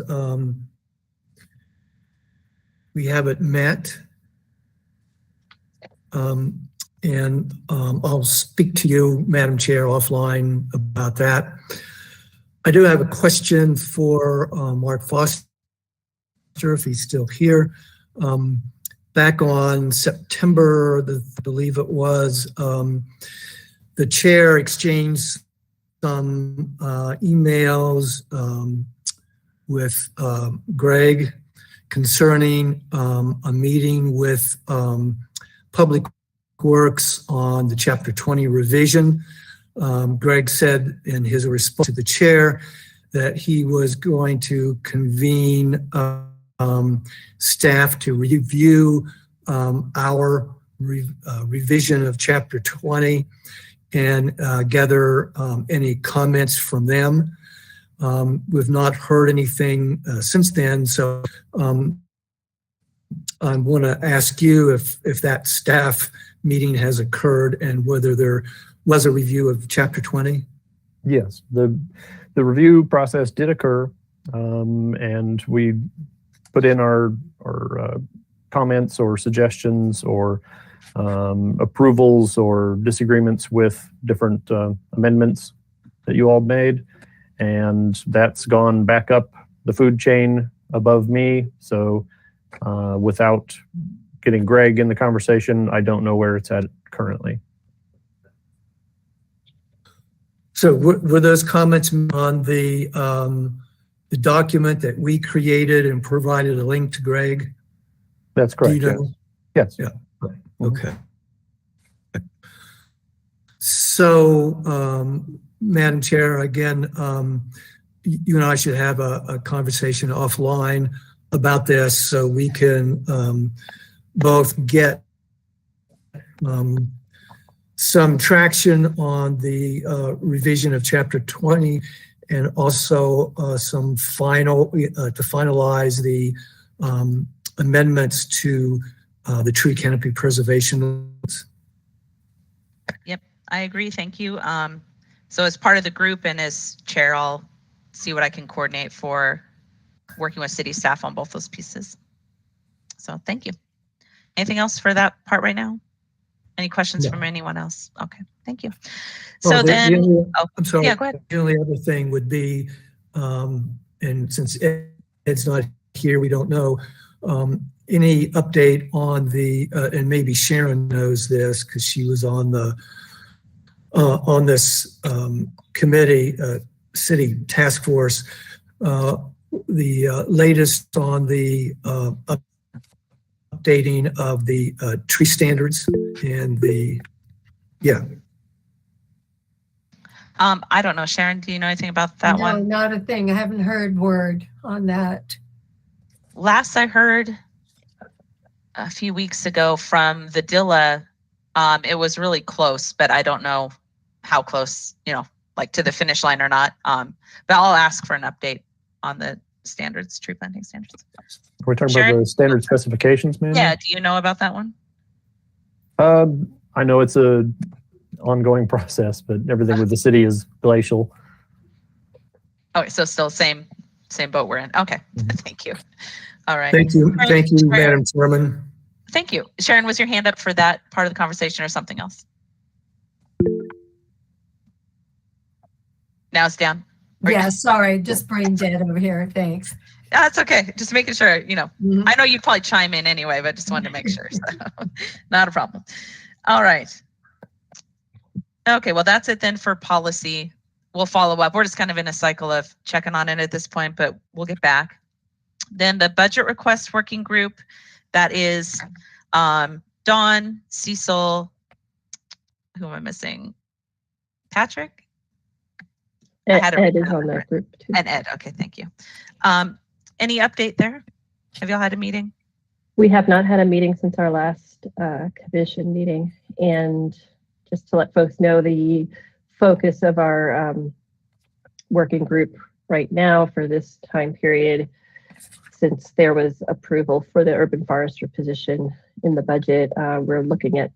we haven't met. And I'll speak to you, Madam Chair, offline about that. I do have a question for Mark Foster, if he's still here. Back on September, I believe it was, the chair exchanged some emails with Greg concerning a meeting with Public Works on the Chapter 20 revision. Greg said in his response to the chair that he was going to convene staff to review our revision of Chapter 20 and gather any comments from them. We've not heard anything since then, so I want to ask you if that staff meeting has occurred and whether there was a review of Chapter 20. Yes, the review process did occur, and we put in our comments or suggestions or approvals or disagreements with different amendments that you all made, and that's gone back up the food chain above me. So without getting Greg in the conversation, I don't know where it's at currently. So were those comments on the document that we created and provided a link to Greg? That's correct. Do you know? Yes. Yeah. Okay. So, Madam Chair, again, you and I should have a conversation offline about this so we can both get some traction on the revision of Chapter 20, and also some to finalize the amendments to the tree canopy preservation. Yep, I agree. Thank you. So as part of the group and as chair, I'll see what I can coordinate for working with city staff on both those pieces. So thank you. Anything else for that part right now? Any questions from anyone else? Okay, thank you. So I'm sorry. Yeah, go ahead. The only other thing would be, and since Ed's not here, we don't know, any update on the, and maybe Sharon knows this because she was on the, on this committee, city task force, the latest on the updating of the tree standards and the, I don't know. Sharon, do you know anything about that No, one? not a thing. I haven't heard word on that. Last I heard a few weeks ago from the DILA, it was really close, but I don't know how close, like to the finish line or not. But I'll ask for an update on the standards, tree planting standards. We're talking Sharon? about the standard specifications, man. Yeah, do you know about that one? I know it's a ongoing process, but everything with the city is glacial. Okay, so still same boat we're in. Okay, thank you. All right. Thank you, Sharon, Madam Chairman. Thank you. Sharon, was your hand up for that part of the conversation or something else? Now it's down. Yeah, sorry, just brain dead over here. Thanks. That's okay. Just making sure, I know you'd probably chime in anyway, but just wanted to make sure. So not a problem. All right. Okay, well, that's it then for policy. We'll follow up. We're just kind of in a cycle of checking on it at this point, but we'll get back. Then the budget request working group, that is Dawn, Cecil, who am I missing? Patrick? Ed is on that group too. And Ed, okay, thank you. Any update there? Have y'all had a meeting? We have not had a meeting since our last commission meeting. And just to let folks know, the focus of our working group right now for this time period, since there was approval for the urban forester position in the budget, we're looking at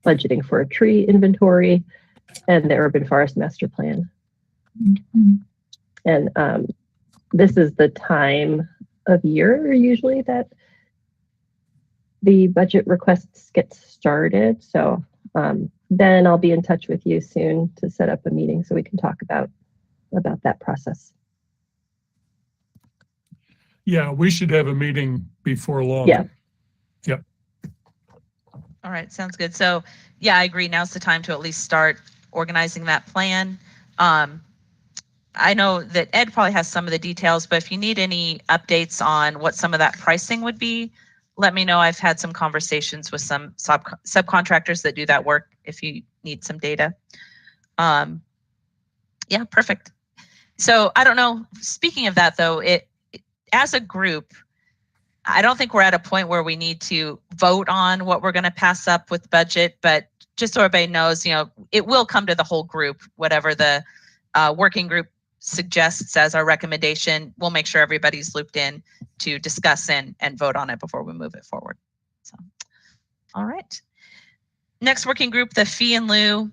budgeting for a tree inventory and the urban forest master plan. And this is the time of year usually that the budget requests get started. So then I'll be in touch with you soon to set up a meeting so we can talk about that process. Yeah, we should have a meeting before long. Yeah. Yep. All right, sounds good. So yeah, I agree. Now's the time to at least start organizing that plan. I know that Ed probably has some of the details, but if you need any updates on what some of that pricing would be, let me know. I've had some conversations with some subcontractors that do that work if you need some data. Yeah, perfect. So I don't know, speaking of that though, as a group, I don't think we're at a point where we need to vote on what we're going to pass up with budget, but just so everybody knows, it will come to the whole group, whatever the working group suggests as our recommendation. We'll make sure everybody's looped in to discuss and vote on it before we move it forward. So, all right. Next working group, the fee in lieu.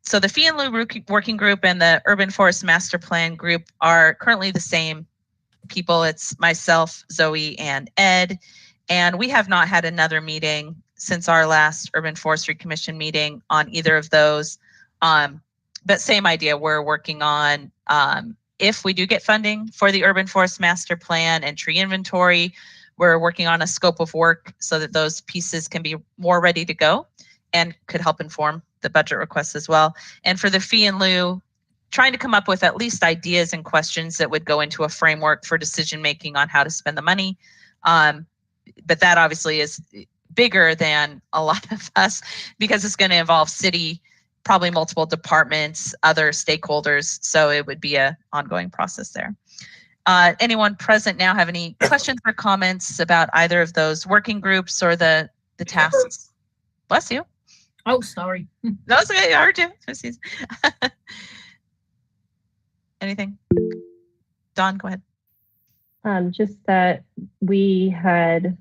So the fee in lieu working group and the urban forest master plan group are currently the same people. It's myself, Zoe, and Ed. And we have not had another meeting since our last urban forestry commission meeting on either of those. But same idea, we're working on if we do get funding for the urban forest master plan and tree inventory, we're working on a scope of work so that those pieces can be more ready to go and could help inform the budget requests as well. And for the fee in lieu, trying to come up with at least ideas and questions that would go into a framework for decision making on how to spend the money. But that obviously is bigger than a lot of us because it's going to involve city, probably multiple departments, other stakeholders. So it would be an ongoing process there. Anyone present now have any questions or comments about either of those working groups or the tasks? Bless you. Oh, sorry. That's okay. I heard you. Anything? Dawn, go ahead. Just that we had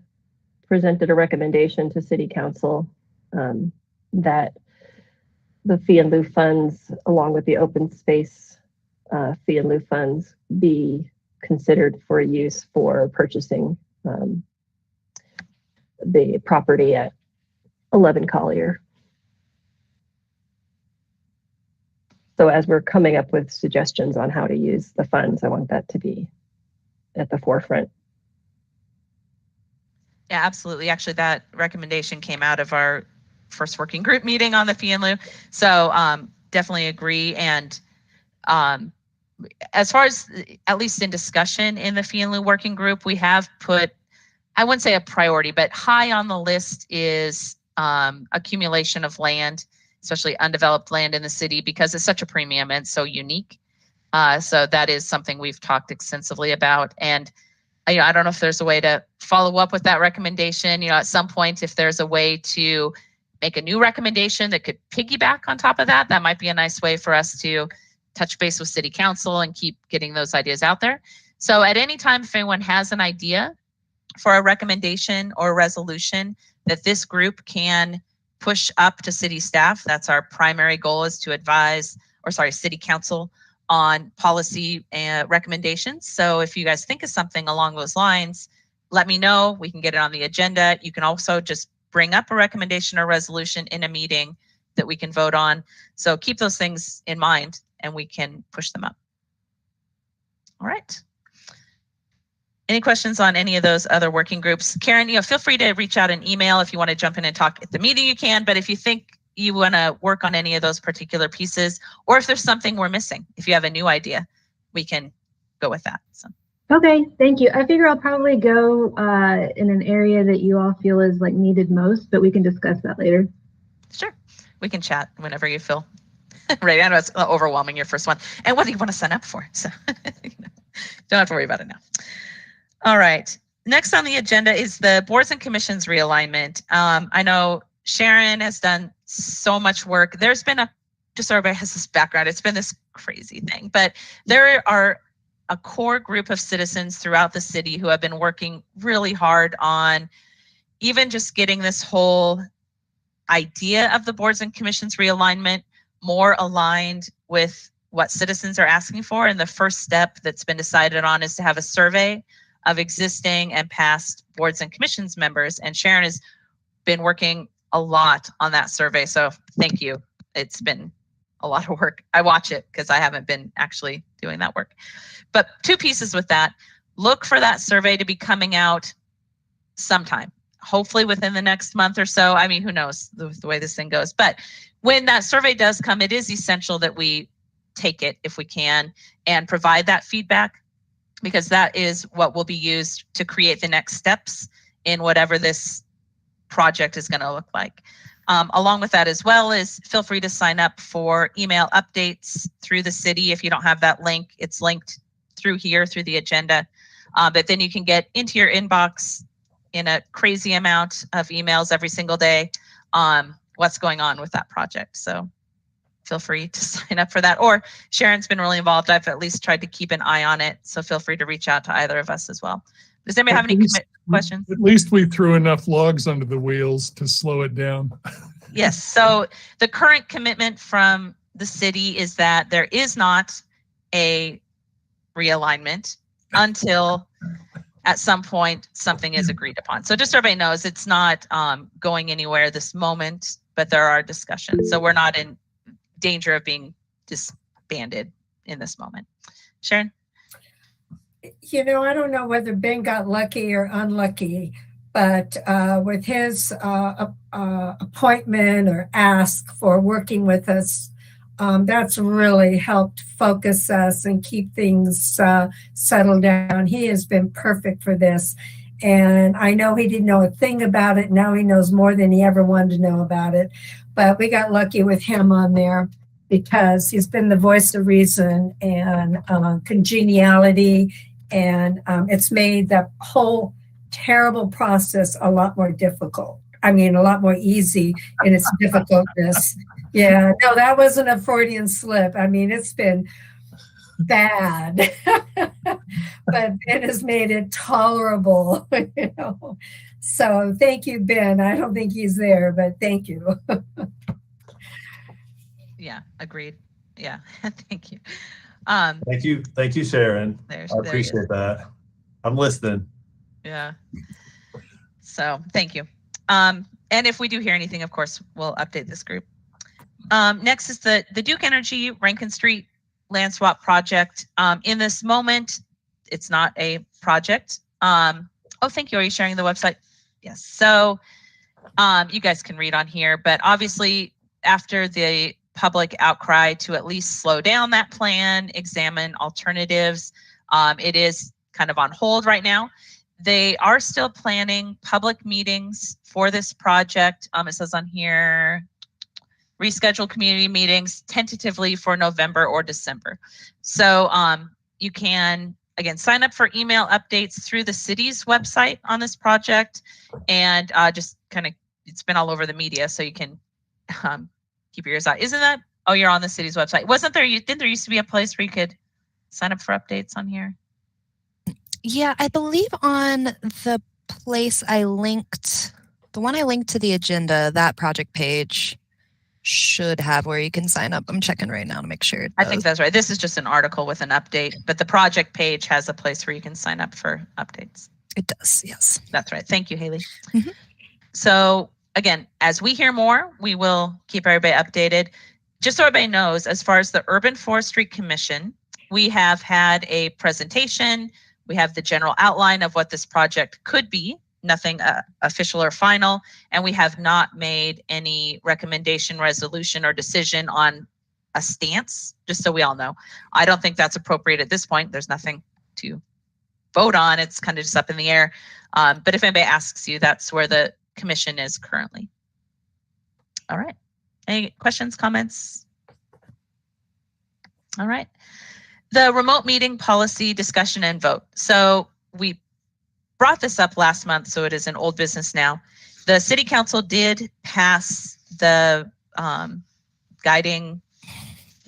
presented a recommendation to City Council that the fee in lieu funds, along with the open space fee in lieu funds, be considered for use for purchasing the property at 11 Collier. So as we're coming up with suggestions on how to use the funds, I want that to be at the forefront. Yeah, absolutely. Actually, that recommendation came out of our first working group meeting on the fee in lieu. So definitely agree. And as far as, at least in discussion in the fee in lieu working group, we have put, I wouldn't say a priority, but high on the list is accumulation of land, especially undeveloped land in the city, because it's such a premium and so unique. So that is something we've talked extensively about. And I don't know if there's a way to follow up with that recommendation. At some point, if there's a way to make a new recommendation that could piggyback on top of that, that might be a nice way for us to touch base with City Council and keep getting those ideas out there. So at any time, if anyone has an idea for a recommendation or a resolution that this group can push up to city staff, that's our primary goal, is to advise, City Council on policy and recommendations. So if you guys think of something along those lines, let me know. We can get it on the agenda. You can also just bring up a recommendation or resolution in a meeting that we can vote on. So keep those things in mind and we can push them up. All right. Any questions on any of those other working groups? Karen, feel free to reach out an email if you want to jump in and talk at the meeting, you can, but if you think you want to work on any of those particular pieces, or if there's something we're missing, if you have a new idea, we can go with that. So. Okay, thank you. I figure I'll probably go in an area that you all feel is like needed most, but we can discuss that later. Sure, we can chat whenever you feel ready. I know it's overwhelming, your first one. And what do you want to sign up for? So don't have to worry about it now. All right, next on the agenda is the boards and commissions realignment. I know Sharon has done so much work. There's been just so everybody has this background, it's been this crazy thing, but there are a core group of citizens throughout the city who have been working really hard on even just getting this whole idea of the boards and commissions realignment more aligned with what citizens are asking for. And the first step that's been decided on is to have a survey of existing and past boards and commissions members. And Sharon has been working a lot on that survey. So thank you. It's been a lot of work. I watch it because I haven't been actually doing that work. But two pieces with that. Look for that survey to be coming out sometime, hopefully within the next month or so. I mean, who knows the way this thing goes. But when that survey does come, it is essential that we take it if we can and provide that feedback, because that is what will be used to create the next steps in whatever this project is going to look like. Along with that as well is feel free to sign up for email updates through the city. If you don't have that link, it's linked through here, through the agenda. But then you can get into your inbox in a crazy amount of emails every single day on what's going on with that project. So feel free to sign up for that. Or Sharon's been really involved. I've at least tried to keep an eye on it. So feel free to reach out to either of us as well. Does anybody have any questions? At least we threw enough logs under the wheels to slow it down. Yes. So the current commitment from the city is that there is not a realignment until at some point something is agreed upon. So just so everybody knows, it's not going anywhere this moment, but there are discussions. So we're not in danger of being disbanded in this moment. Sharon? I don't know whether Ben got lucky or unlucky, but with his appointment or ask for working with us, that's really helped focus us and keep things settled down. He has been perfect for this. And I know he didn't know a thing about it. Now he knows more than he ever wanted to know about it. But we got lucky with him on there because he's been the voice of reason and congeniality. And it's made the whole terrible process a lot more difficult. a lot more easy in its difficultness. Yeah, no, that wasn't a Freudian slip. I mean, it's been bad, but it has made it tolerable, you know. So thank you, Ben. I don't think he's there, but thank you. Yeah, agreed. Yeah, thank you. Thank you, Sharon. I There he is. appreciate that. I'm listening. Yeah. So thank you. And if we do hear anything, of course, we'll update this group. Next is the Duke Energy Rankin Street land swap project. In this moment, it's not a project. Oh, thank you. Are you sharing the website? Yes. So you guys can read on here, but obviously after the public outcry to at least slow down that plan, examine alternatives, it is kind of on hold right now. They are still planning public meetings for this project. It says on here, reschedule community meetings tentatively for November or December. So you can, again, sign up for email updates through the city's website on this project, and just kind of, it's been all over the media, so you can keep your ears out. Isn't that, oh, you're on the city's website. Wasn't there, didn't there used to be a place where you could sign up for updates on here? Yeah, I believe on the place I linked, the one I linked to the agenda, that project page should have where you can sign up. I'm checking right now to make sure. I think that's right. This is just an article with an update, but the project page has a place where you can sign up for updates. It does, yes. That's right. Thank you, Haley. Mm-hmm. So again, as we hear more, we will keep everybody updated. Just so everybody knows, as far as the Urban Forestry Commission, we have had a presentation. We have the general outline of what this project could be, nothing official or final, and we have not made any recommendation, resolution, or decision on a stance, just so we all know. I don't think that's appropriate at this point. There's nothing to vote on. It's kind of just up in the air. But if anybody asks you, that's where the commission is currently. All right. Any questions, comments? All right. The remote meeting policy discussion and vote. So we brought this up last month, so it is an old business now. The city council did pass the guiding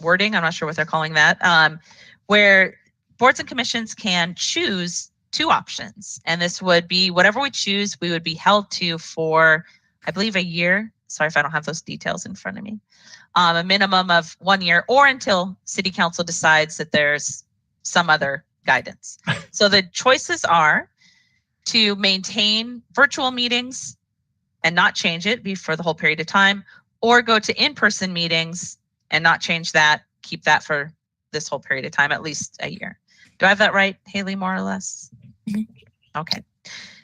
wording, I'm not sure what they're calling that, where boards and commissions can choose two options. And this would be whatever we choose, we would be held to for, I believe, a year. Sorry if I don't have those details in front of me. A minimum of 1 year, or until city council decides that there's some other guidance. So the choices are to maintain virtual meetings and not change it, be for the whole period of time, or go to in-person meetings and not change that, keep that for this whole period of time, at least a year. Do I have that right, Haley, more or less? Mm-hmm. Okay.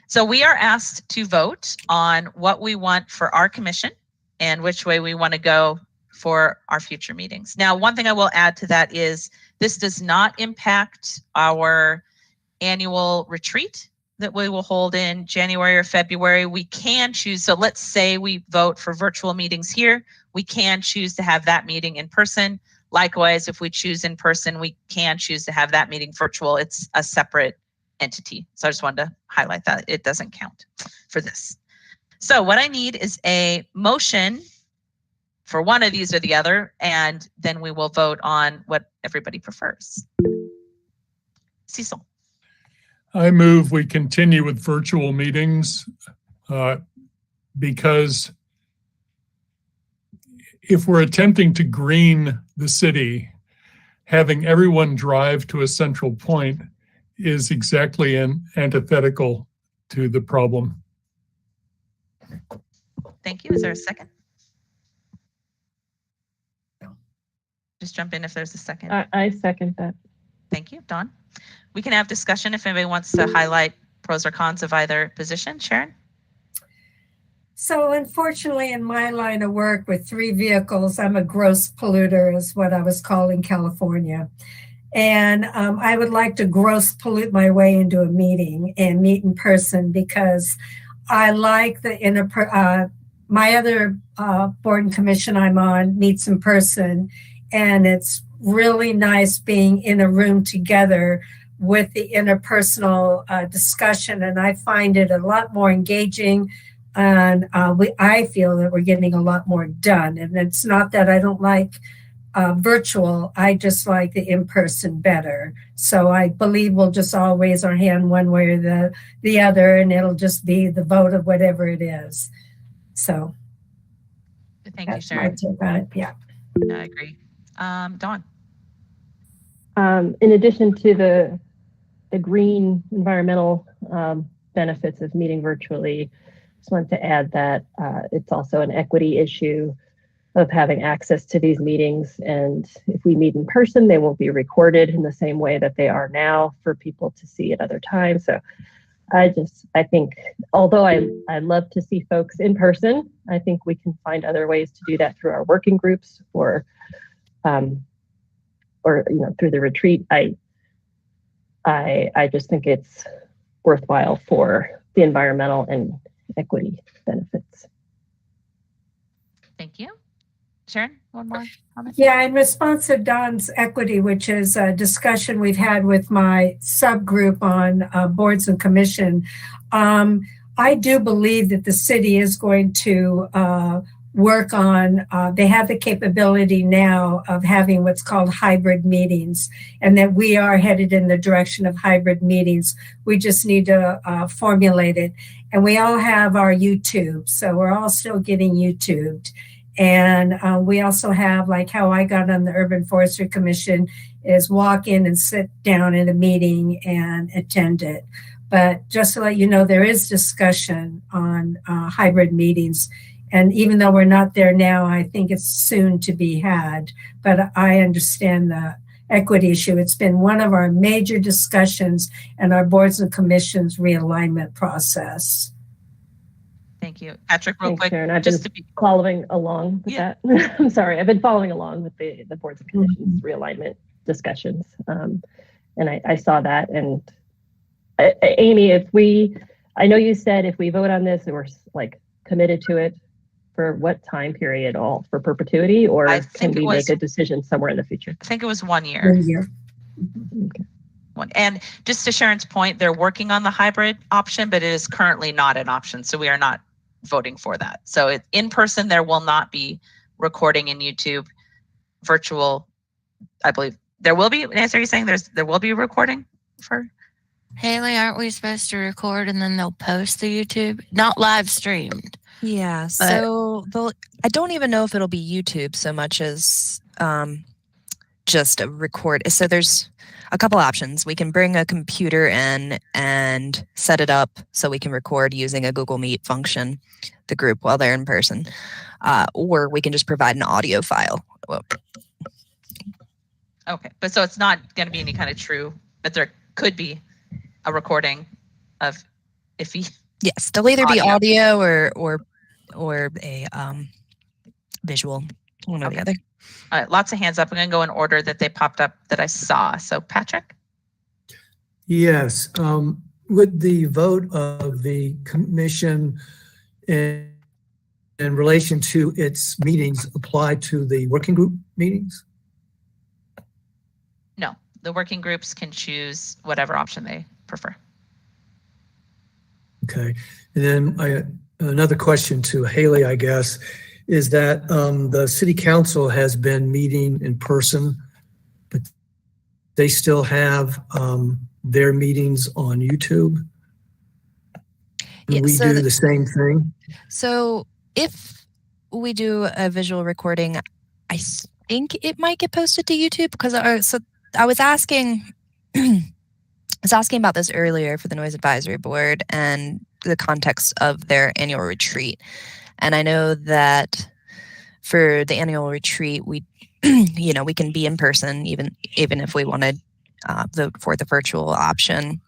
So we are asked to vote on what we want for our commission and which way we want to go for our future meetings. Now, one thing I will add to that is this does not impact our annual retreat that we will hold in January or February. We can choose, so let's say we vote for virtual meetings here, we can choose to have that meeting in person. Likewise, if we choose in person, we can choose to have that meeting virtual. It's a separate entity. So I just wanted to highlight that. It doesn't count for this. So what I need is a motion for one of these or the other, and then we will vote on what everybody prefers. Cecil. I move we continue with virtual meetings because if we're attempting to green the city, having everyone drive to a central point is exactly antithetical to the problem. Thank you. Is there a second? Just jump in if there's a second. I second that. Thank you, Dawn. We can have discussion if anybody wants to highlight pros or cons of either position. Sharon? So unfortunately, in my line of work with 3 vehicles, I'm a gross polluter, is what I was called in California. And I would like to gross pollute my way into a meeting and meet in person, because I like the my other board and commission I'm on meets in person, and it's really nice being in a room together with the interpersonal discussion, and I find it a lot more engaging. And I feel that we're getting a lot more done. And it's not that I don't like virtual, I just like the in-person better. So I believe we'll just all raise our hand one way or the other, and it'll just be the vote of whatever it is. So Thank you, that's Sharon. my take on it. Yeah. I agree. Dawn. In addition to the green environmental benefits of meeting virtually, just wanted to add that it's also an equity issue of having access to these meetings. And if we meet in person, they won't be recorded in the same way that they are now for people to see at other times. So I think, although I love to see folks in person, I think we can find other ways to do that through our working groups or through the retreat. I just think it's worthwhile for the environmental and equity benefits. Thank you. Sharon, one more comment? Yeah, in response to Don's equity, which is a discussion we've had with my subgroup on boards and commission, I do believe that the city is going to work on, they have the capability now of having what's called hybrid meetings, and that we are headed in the direction of hybrid meetings. We just need to formulate it. And we all have our YouTube, so we're all still getting YouTubed. And we also have, like how I got on the Urban Forestry Commission, is walk in and sit down in a meeting and attend it. But just to let you know, there is discussion on hybrid meetings. And even though we're not there now, I think it's soon to be had. But I understand the equity issue. It's been one of our major discussions in our boards and commissions realignment process. Thank you. Patrick, real Thanks, quick, Sharon. I've just been following along with that. I'm sorry. I've been following along with the boards and commissions realignment discussions. And I saw that. And Amy, I know you said if we vote on this and we're like committed to it, for what time period? All for perpetuity, or can we make a decision somewhere in the future? I think it was 1 year. 1 year. Okay. And just to Sharon's point, they're working on the hybrid option, but it is currently not an option. So we are not voting for that. So in person, there will not be recording in YouTube. Virtual, I believe there will be. Nancy, are you saying there will be recording for? Haley, aren't we supposed to record and then they'll post the YouTube? Not live streamed. Yeah, so I don't even know if it'll be YouTube so much as just a record. So there's a couple options. We can bring a computer in and set it up so we can record using a Google Meet function, the group while they're in person, or we can just provide an audio file. Okay, but so it's not going to be any kind of true, but there could be a recording of if he. Yes, there'll either be audio or a visual, one or the other. All right, lots of hands up. I'm going to go in order that they popped up that I saw. So Patrick? Yes. Would the vote of the commission in relation to its meetings apply to the working group meetings? No, the working groups can choose whatever option they prefer. Okay. And then another question to Haley, I guess, is that the city council has been meeting in person, but they still have their meetings on YouTube. Yeah, we do the same thing. So if we do a visual recording, I think it might get posted to YouTube because I was asking about this earlier for the Noise Advisory Board and the context of their annual retreat. And I know that for the annual retreat, we can be in person, even if we wanted vote for the virtual option.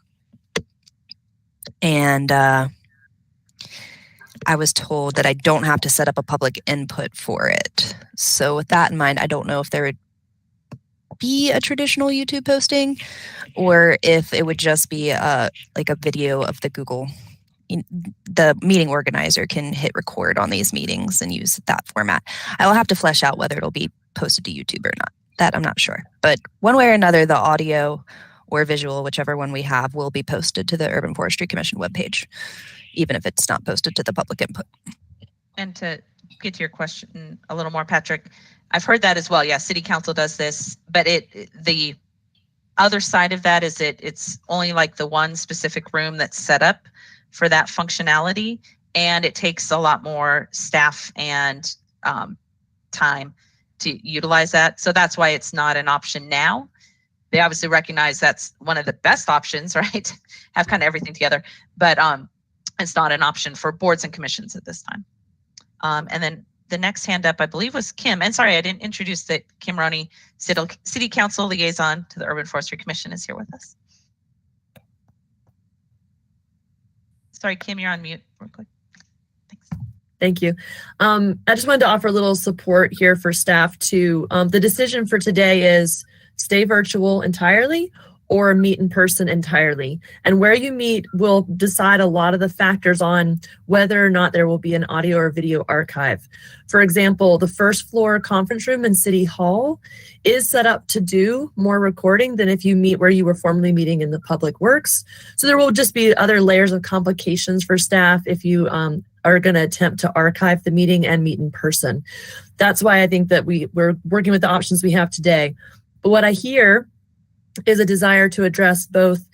And I was told that I don't have to set up a public input for it. So with that in mind, I don't know if there would be a traditional YouTube posting or if it would just be like a video of the Google. The meeting organizer can hit record on these meetings and use that format. I will have to flesh out whether it'll be posted to YouTube or not. That I'm not sure. But one way or another, the audio or visual, whichever one we have, will be posted to the Urban Forestry Commission webpage, even if it's not posted to the public input. And to get to your question a little more, Patrick, I've heard that as well. Yeah, City Council does this, but the other side of that is it's only like the one specific room that's set up for that functionality, and it takes a lot more staff and time to utilize that. So that's why it's not an option now. They obviously recognize that's one of the best options, right? Have kind of everything together, but it's not an option for boards and commissions at this time. And then the next hand up, I believe, was Kim. And sorry, I didn't introduce that Kim Roney, City Council Liaison to the Urban Forestry Commission, is here with us. Sorry, Kim, you're on mute real quick. Thanks. Thank you. I just wanted to offer a little support here for staff too. The decision for today is stay virtual entirely or meet in person entirely. And where you meet will decide a lot of the factors on whether or not there will be an audio or video archive. For example, the first floor conference room in City Hall is set up to do more recording than if you meet where you were formerly meeting in the Public Works. So there will just be other layers of complications for staff if you are going to attempt to archive the meeting and meet in person. That's why I think that we're working with the options we have today. But what I hear is a desire to address both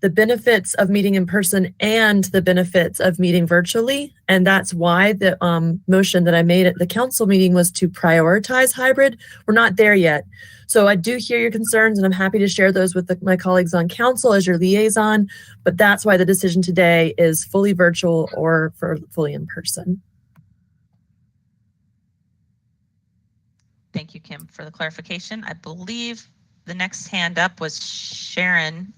the benefits of meeting in person and the benefits of meeting virtually. And that's why the motion that I made at the council meeting was to prioritize hybrid. We're not there yet. So I do hear your concerns, and I'm happy to share those with my colleagues on council as your liaison. But that's why the decision today is fully virtual or fully in person. Thank you, Kim, for the clarification. I believe the next hand up was Sharon.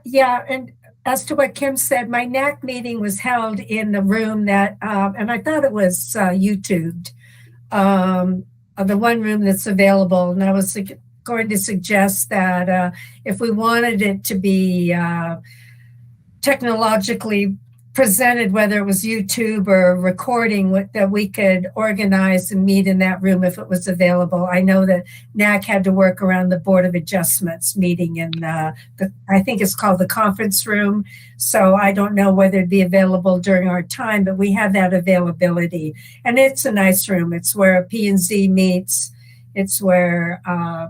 Yeah, and as to what Kim said, my NAC meeting was held in the room that, and I thought it was YouTubed, the one room that's available. And I was going to suggest that if we wanted it to be technologically presented, whether it was YouTube or recording, that we could organize and meet in that room if it was available. I know that NAC had to work around the Board of Adjustments meeting in I think it's called the conference room. So I don't know whether it'd be available during our time, but we have that availability. And it's a nice room. It's where P&Z meets. It's where,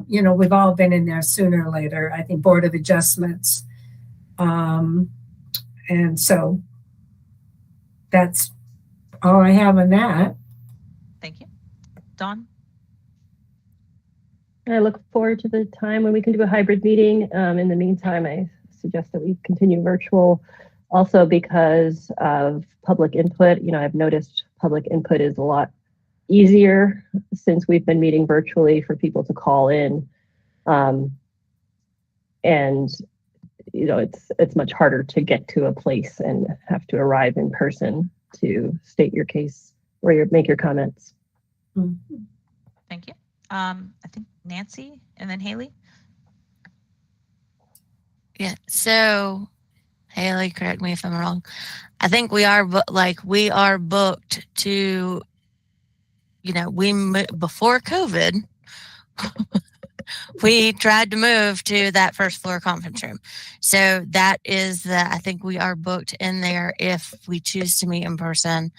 we've all been in there sooner or later, I think, Board of Adjustments. And so that's all I have on that. Thank you. Dawn? I look forward to the time when we can do a hybrid meeting. In the meantime, I suggest that we continue virtual also because of public input. I've noticed public input is a lot easier since we've been meeting virtually for people to call in. It's much harder to get to a place and have to arrive in person to state your case or make your comments. Thank you. I think Nancy and then Haley. Yeah. So Haley, correct me if I'm wrong. I think we are booked to, before COVID, we tried to move to that first floor conference room. So that is I think we are booked in there if we choose to meet in person.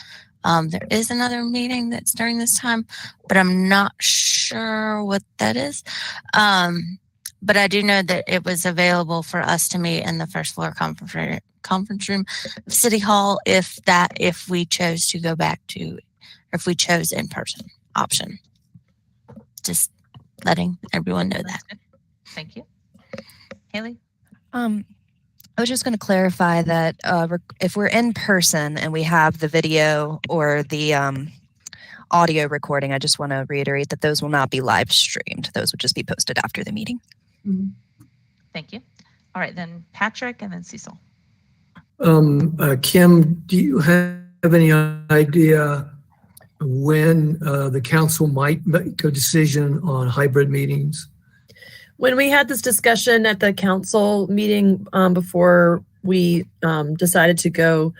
There is another meeting that's during this time, but I'm not sure what that is. But I do know that it was available for us to meet in the first floor conference room of City Hall if we chose to go back to, or if we chose in person option. Just letting everyone know that. Thank you. Haley? I was just going to clarify that if we're in person and we have the video or the audio recording, I just want to reiterate that those will not be live streamed. Those would just be posted after the meeting. Thank you. All right, then Patrick and then Cecil. Kim, do you have any idea when the council might make a decision on hybrid meetings? When we had this discussion at the council meeting before we decided to go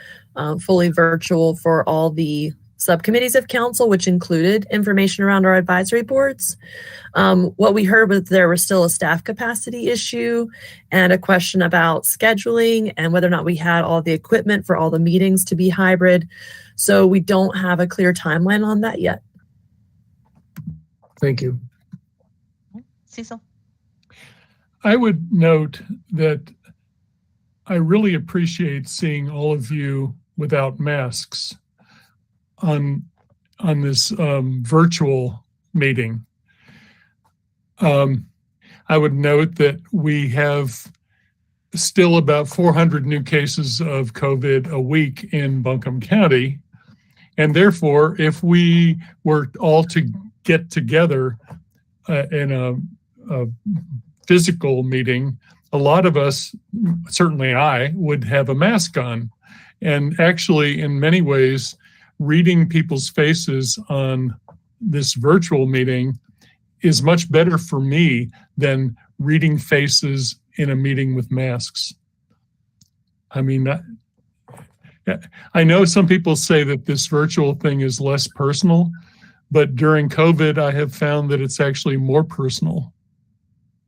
fully virtual for all the subcommittees of council, which included information around our advisory boards. What we heard was there was still a staff capacity issue and a question about scheduling and whether or not we had all the equipment for all the meetings to be hybrid. So we don't have a clear timeline on that yet. Thank you. Cecil? I would note that I really appreciate seeing all of you without masks on this virtual meeting. I would note that we have still about 400 new cases of COVID a week in Buncombe County. And therefore, if we were all to get together in a physical meeting, a lot of us, certainly I, would have a mask on. And actually, in many ways, reading people's faces on this virtual meeting is much better for me than reading faces in a meeting with masks. I mean, I know some people say that this virtual thing is less personal, but during COVID, I have found that it's actually more personal.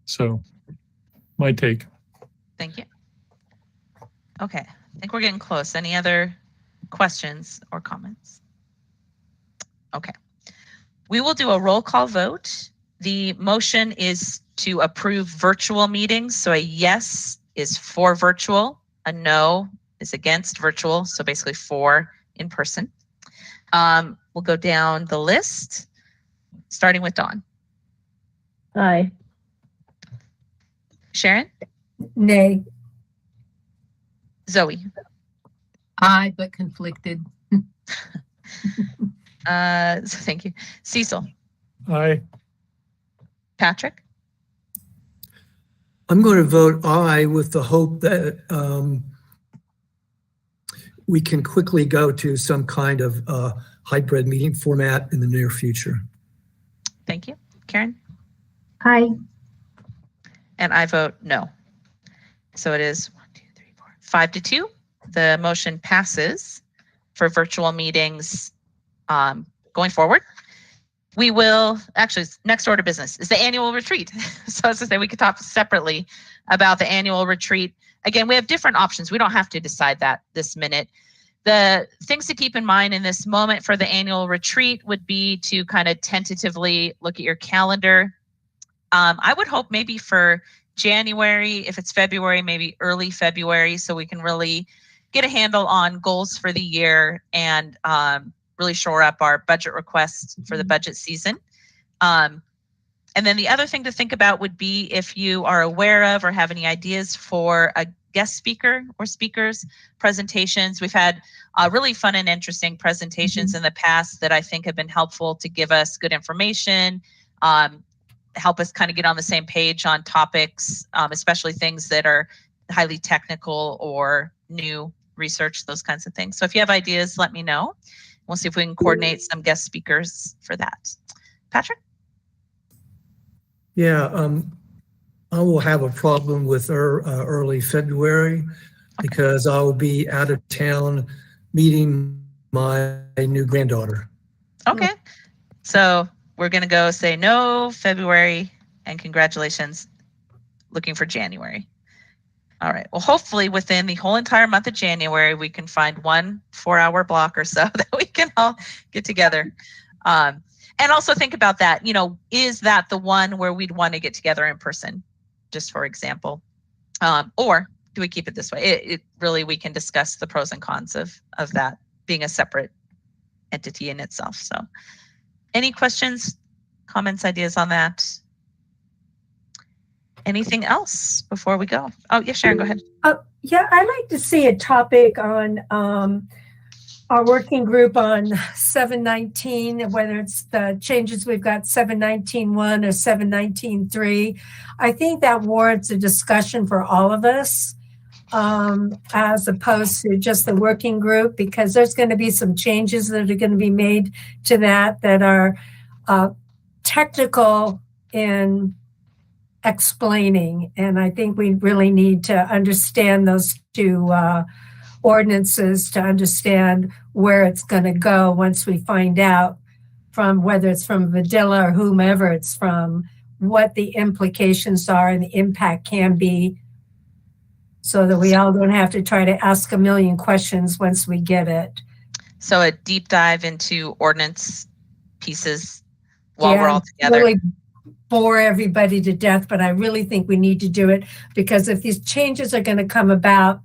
So, my take. Thank you. Okay, I think we're getting close. Any other questions or comments? Okay, we will do a roll call vote. The motion is to approve virtual meetings. So a yes is for virtual, a no is against virtual. So basically for in person. We'll go down the list, starting with Dawn. Aye. Sharon? Nay. Zoe? Aye, but conflicted. Thank you. Cecil? Aye. Patrick? I'm going to vote aye with the hope that we can quickly go to some kind of hybrid meeting format in the near future. Thank you. Karen? Aye. And I vote no. So it is 5-2. The motion passes for virtual meetings going forward. We will, actually, next order of business is the annual retreat. So as I say, we could talk separately about the annual retreat. Again, we have different options. We don't have to decide that this minute. The things to keep in mind in this moment for the annual retreat would be to kind of tentatively look at your calendar. I would hope maybe for January, if it's February, maybe early February, so we can really get a handle on goals for the year and really shore up our budget requests for the budget season. And then the other thing to think about would be if you are aware of or have any ideas for a guest speaker or speakers presentations. We've had really fun and interesting presentations in the past that I think have been helpful to give us good information, help us kind of get on the same page on topics, especially things that are highly technical or new research, those kinds of things. So if you have ideas, let me know. We'll see if we can coordinate some guest speakers for that. Patrick? Yeah, I will have a problem with early February because I will be out of town meeting my new granddaughter. Okay. So we're going to go say no, February, and congratulations, looking for January. All right. Well, hopefully within the whole entire month of January, we can find 1 4-hour block or so that we can all get together. And also think about that, you know, is that the one where we'd want to get together in person, just for example? Or do we keep it this way? It really, we can discuss the pros and cons of that being a separate entity in itself. So any questions, comments, ideas on that? Anything else before we go? Oh, yeah, Sharon, go ahead. Yeah, I'd like to see a topic on our working group on 719, whether it's the changes we've got 719.1 or 719.3. I think that warrants a discussion for all of us as opposed to just the working group, because there's going to be some changes that are going to be made to that are technical in explaining. And I think we really need to understand those two ordinances to understand where it's going to go once we find out from whether it's from Vidilla or whomever it's from, what the implications are and the impact can be, so that we all don't have to try to ask a million questions once we get it. So a deep dive into ordinance pieces while we're all together. Really bore everybody to death, but I really think we need to do it, because if these changes are going to come about,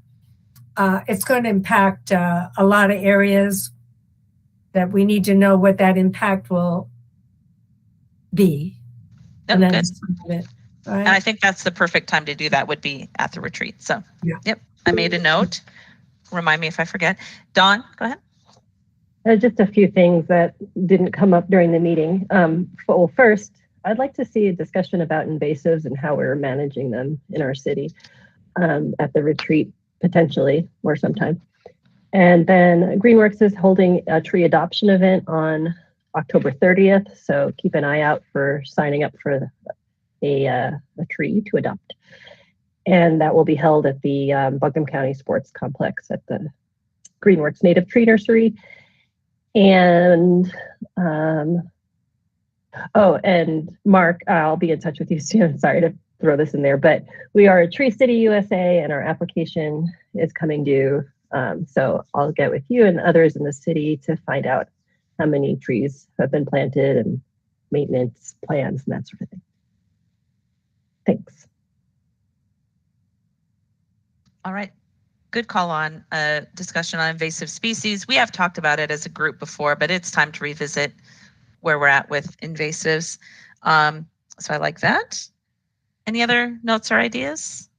it's going to impact a lot of areas that we need to know what that impact will be. Yep, And good. it. Right. And I think that's the perfect time to do that, would be at the retreat. So, yep, I made a note. Remind me if I forget. Dawn, go ahead. Just a few things that didn't come up during the meeting. Well, first, I'd like to see a discussion about invasives and how we're managing them in our city at the retreat, potentially, or sometime. And then Greenworks is holding a tree adoption event on October 30th. So keep an eye out for signing up for a tree to adopt. And that will be held at the Buncombe County Sports Complex at the Greenworks Native Tree Nursery. And and Mark, I'll be in touch with you soon. Sorry to throw this in there, but we are a Tree City USA and our application is coming due. So I'll get with you and others in the city to find out how many trees have been planted and maintenance plans and that sort of thing. Thanks. All right. Good call on a discussion on invasive species. We have talked about it as a group before, but it's time to revisit where we're at with invasives. So I like that. Any other notes or ideas?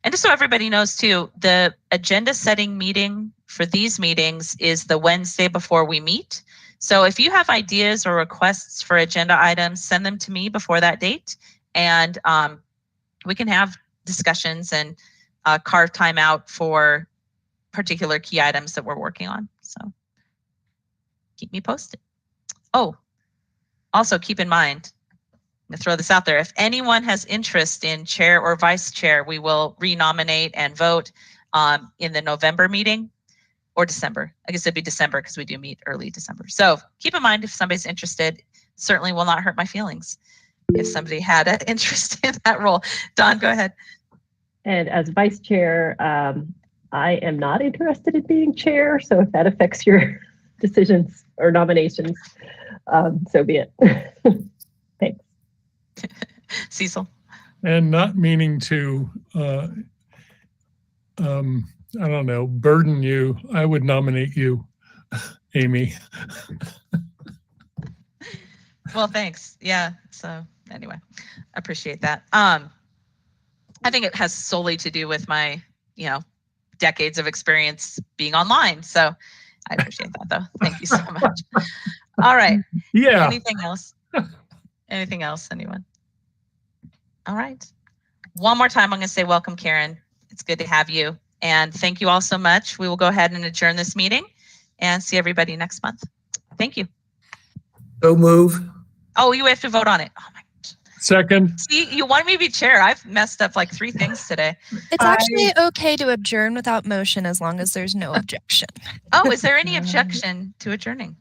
And just so everybody knows too, the agenda setting meeting for these meetings is the Wednesday before we meet. So if you have ideas or requests for agenda items, send them to me before that date. And we can have discussions and carve time out for particular key items that we're working on. So keep me posted. Oh, also keep in mind, I'm gonna throw this out there. If anyone has interest in chair or vice chair, we will renominate and vote in the November meeting or December. I guess it'd be December because we do meet early December. So keep in mind if somebody's interested, certainly will not hurt my feelings if somebody had an interest in that role. Dawn, go ahead. And as vice chair, I am not interested in being chair. So if that affects your decisions or nominations, so be it. Thanks. Cecil. And not meaning to, I don't know, burden you, I would nominate you, Amy. Well, thanks. Yeah. So anyway, I appreciate that. I think it has solely to do with my, decades of experience being online. So I appreciate that though. Thank you so much. All right. Yeah. Anything else? Anything else, anyone? All right. One more time, I'm going to say welcome, Karen. It's good to have you. And thank you all so much. We will go ahead and adjourn this meeting and see everybody next month. Thank you. So move. Oh, you have to vote on it. Oh my gosh. Second. See, you wanted me to be chair. I've messed up like 3 things today. It's actually okay to adjourn without motion as long as there's no objection. Oh, is there any objection to adjourning?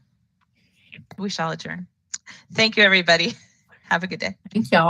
We shall adjourn. Thank you, everybody. Have a good day. Thank y'all.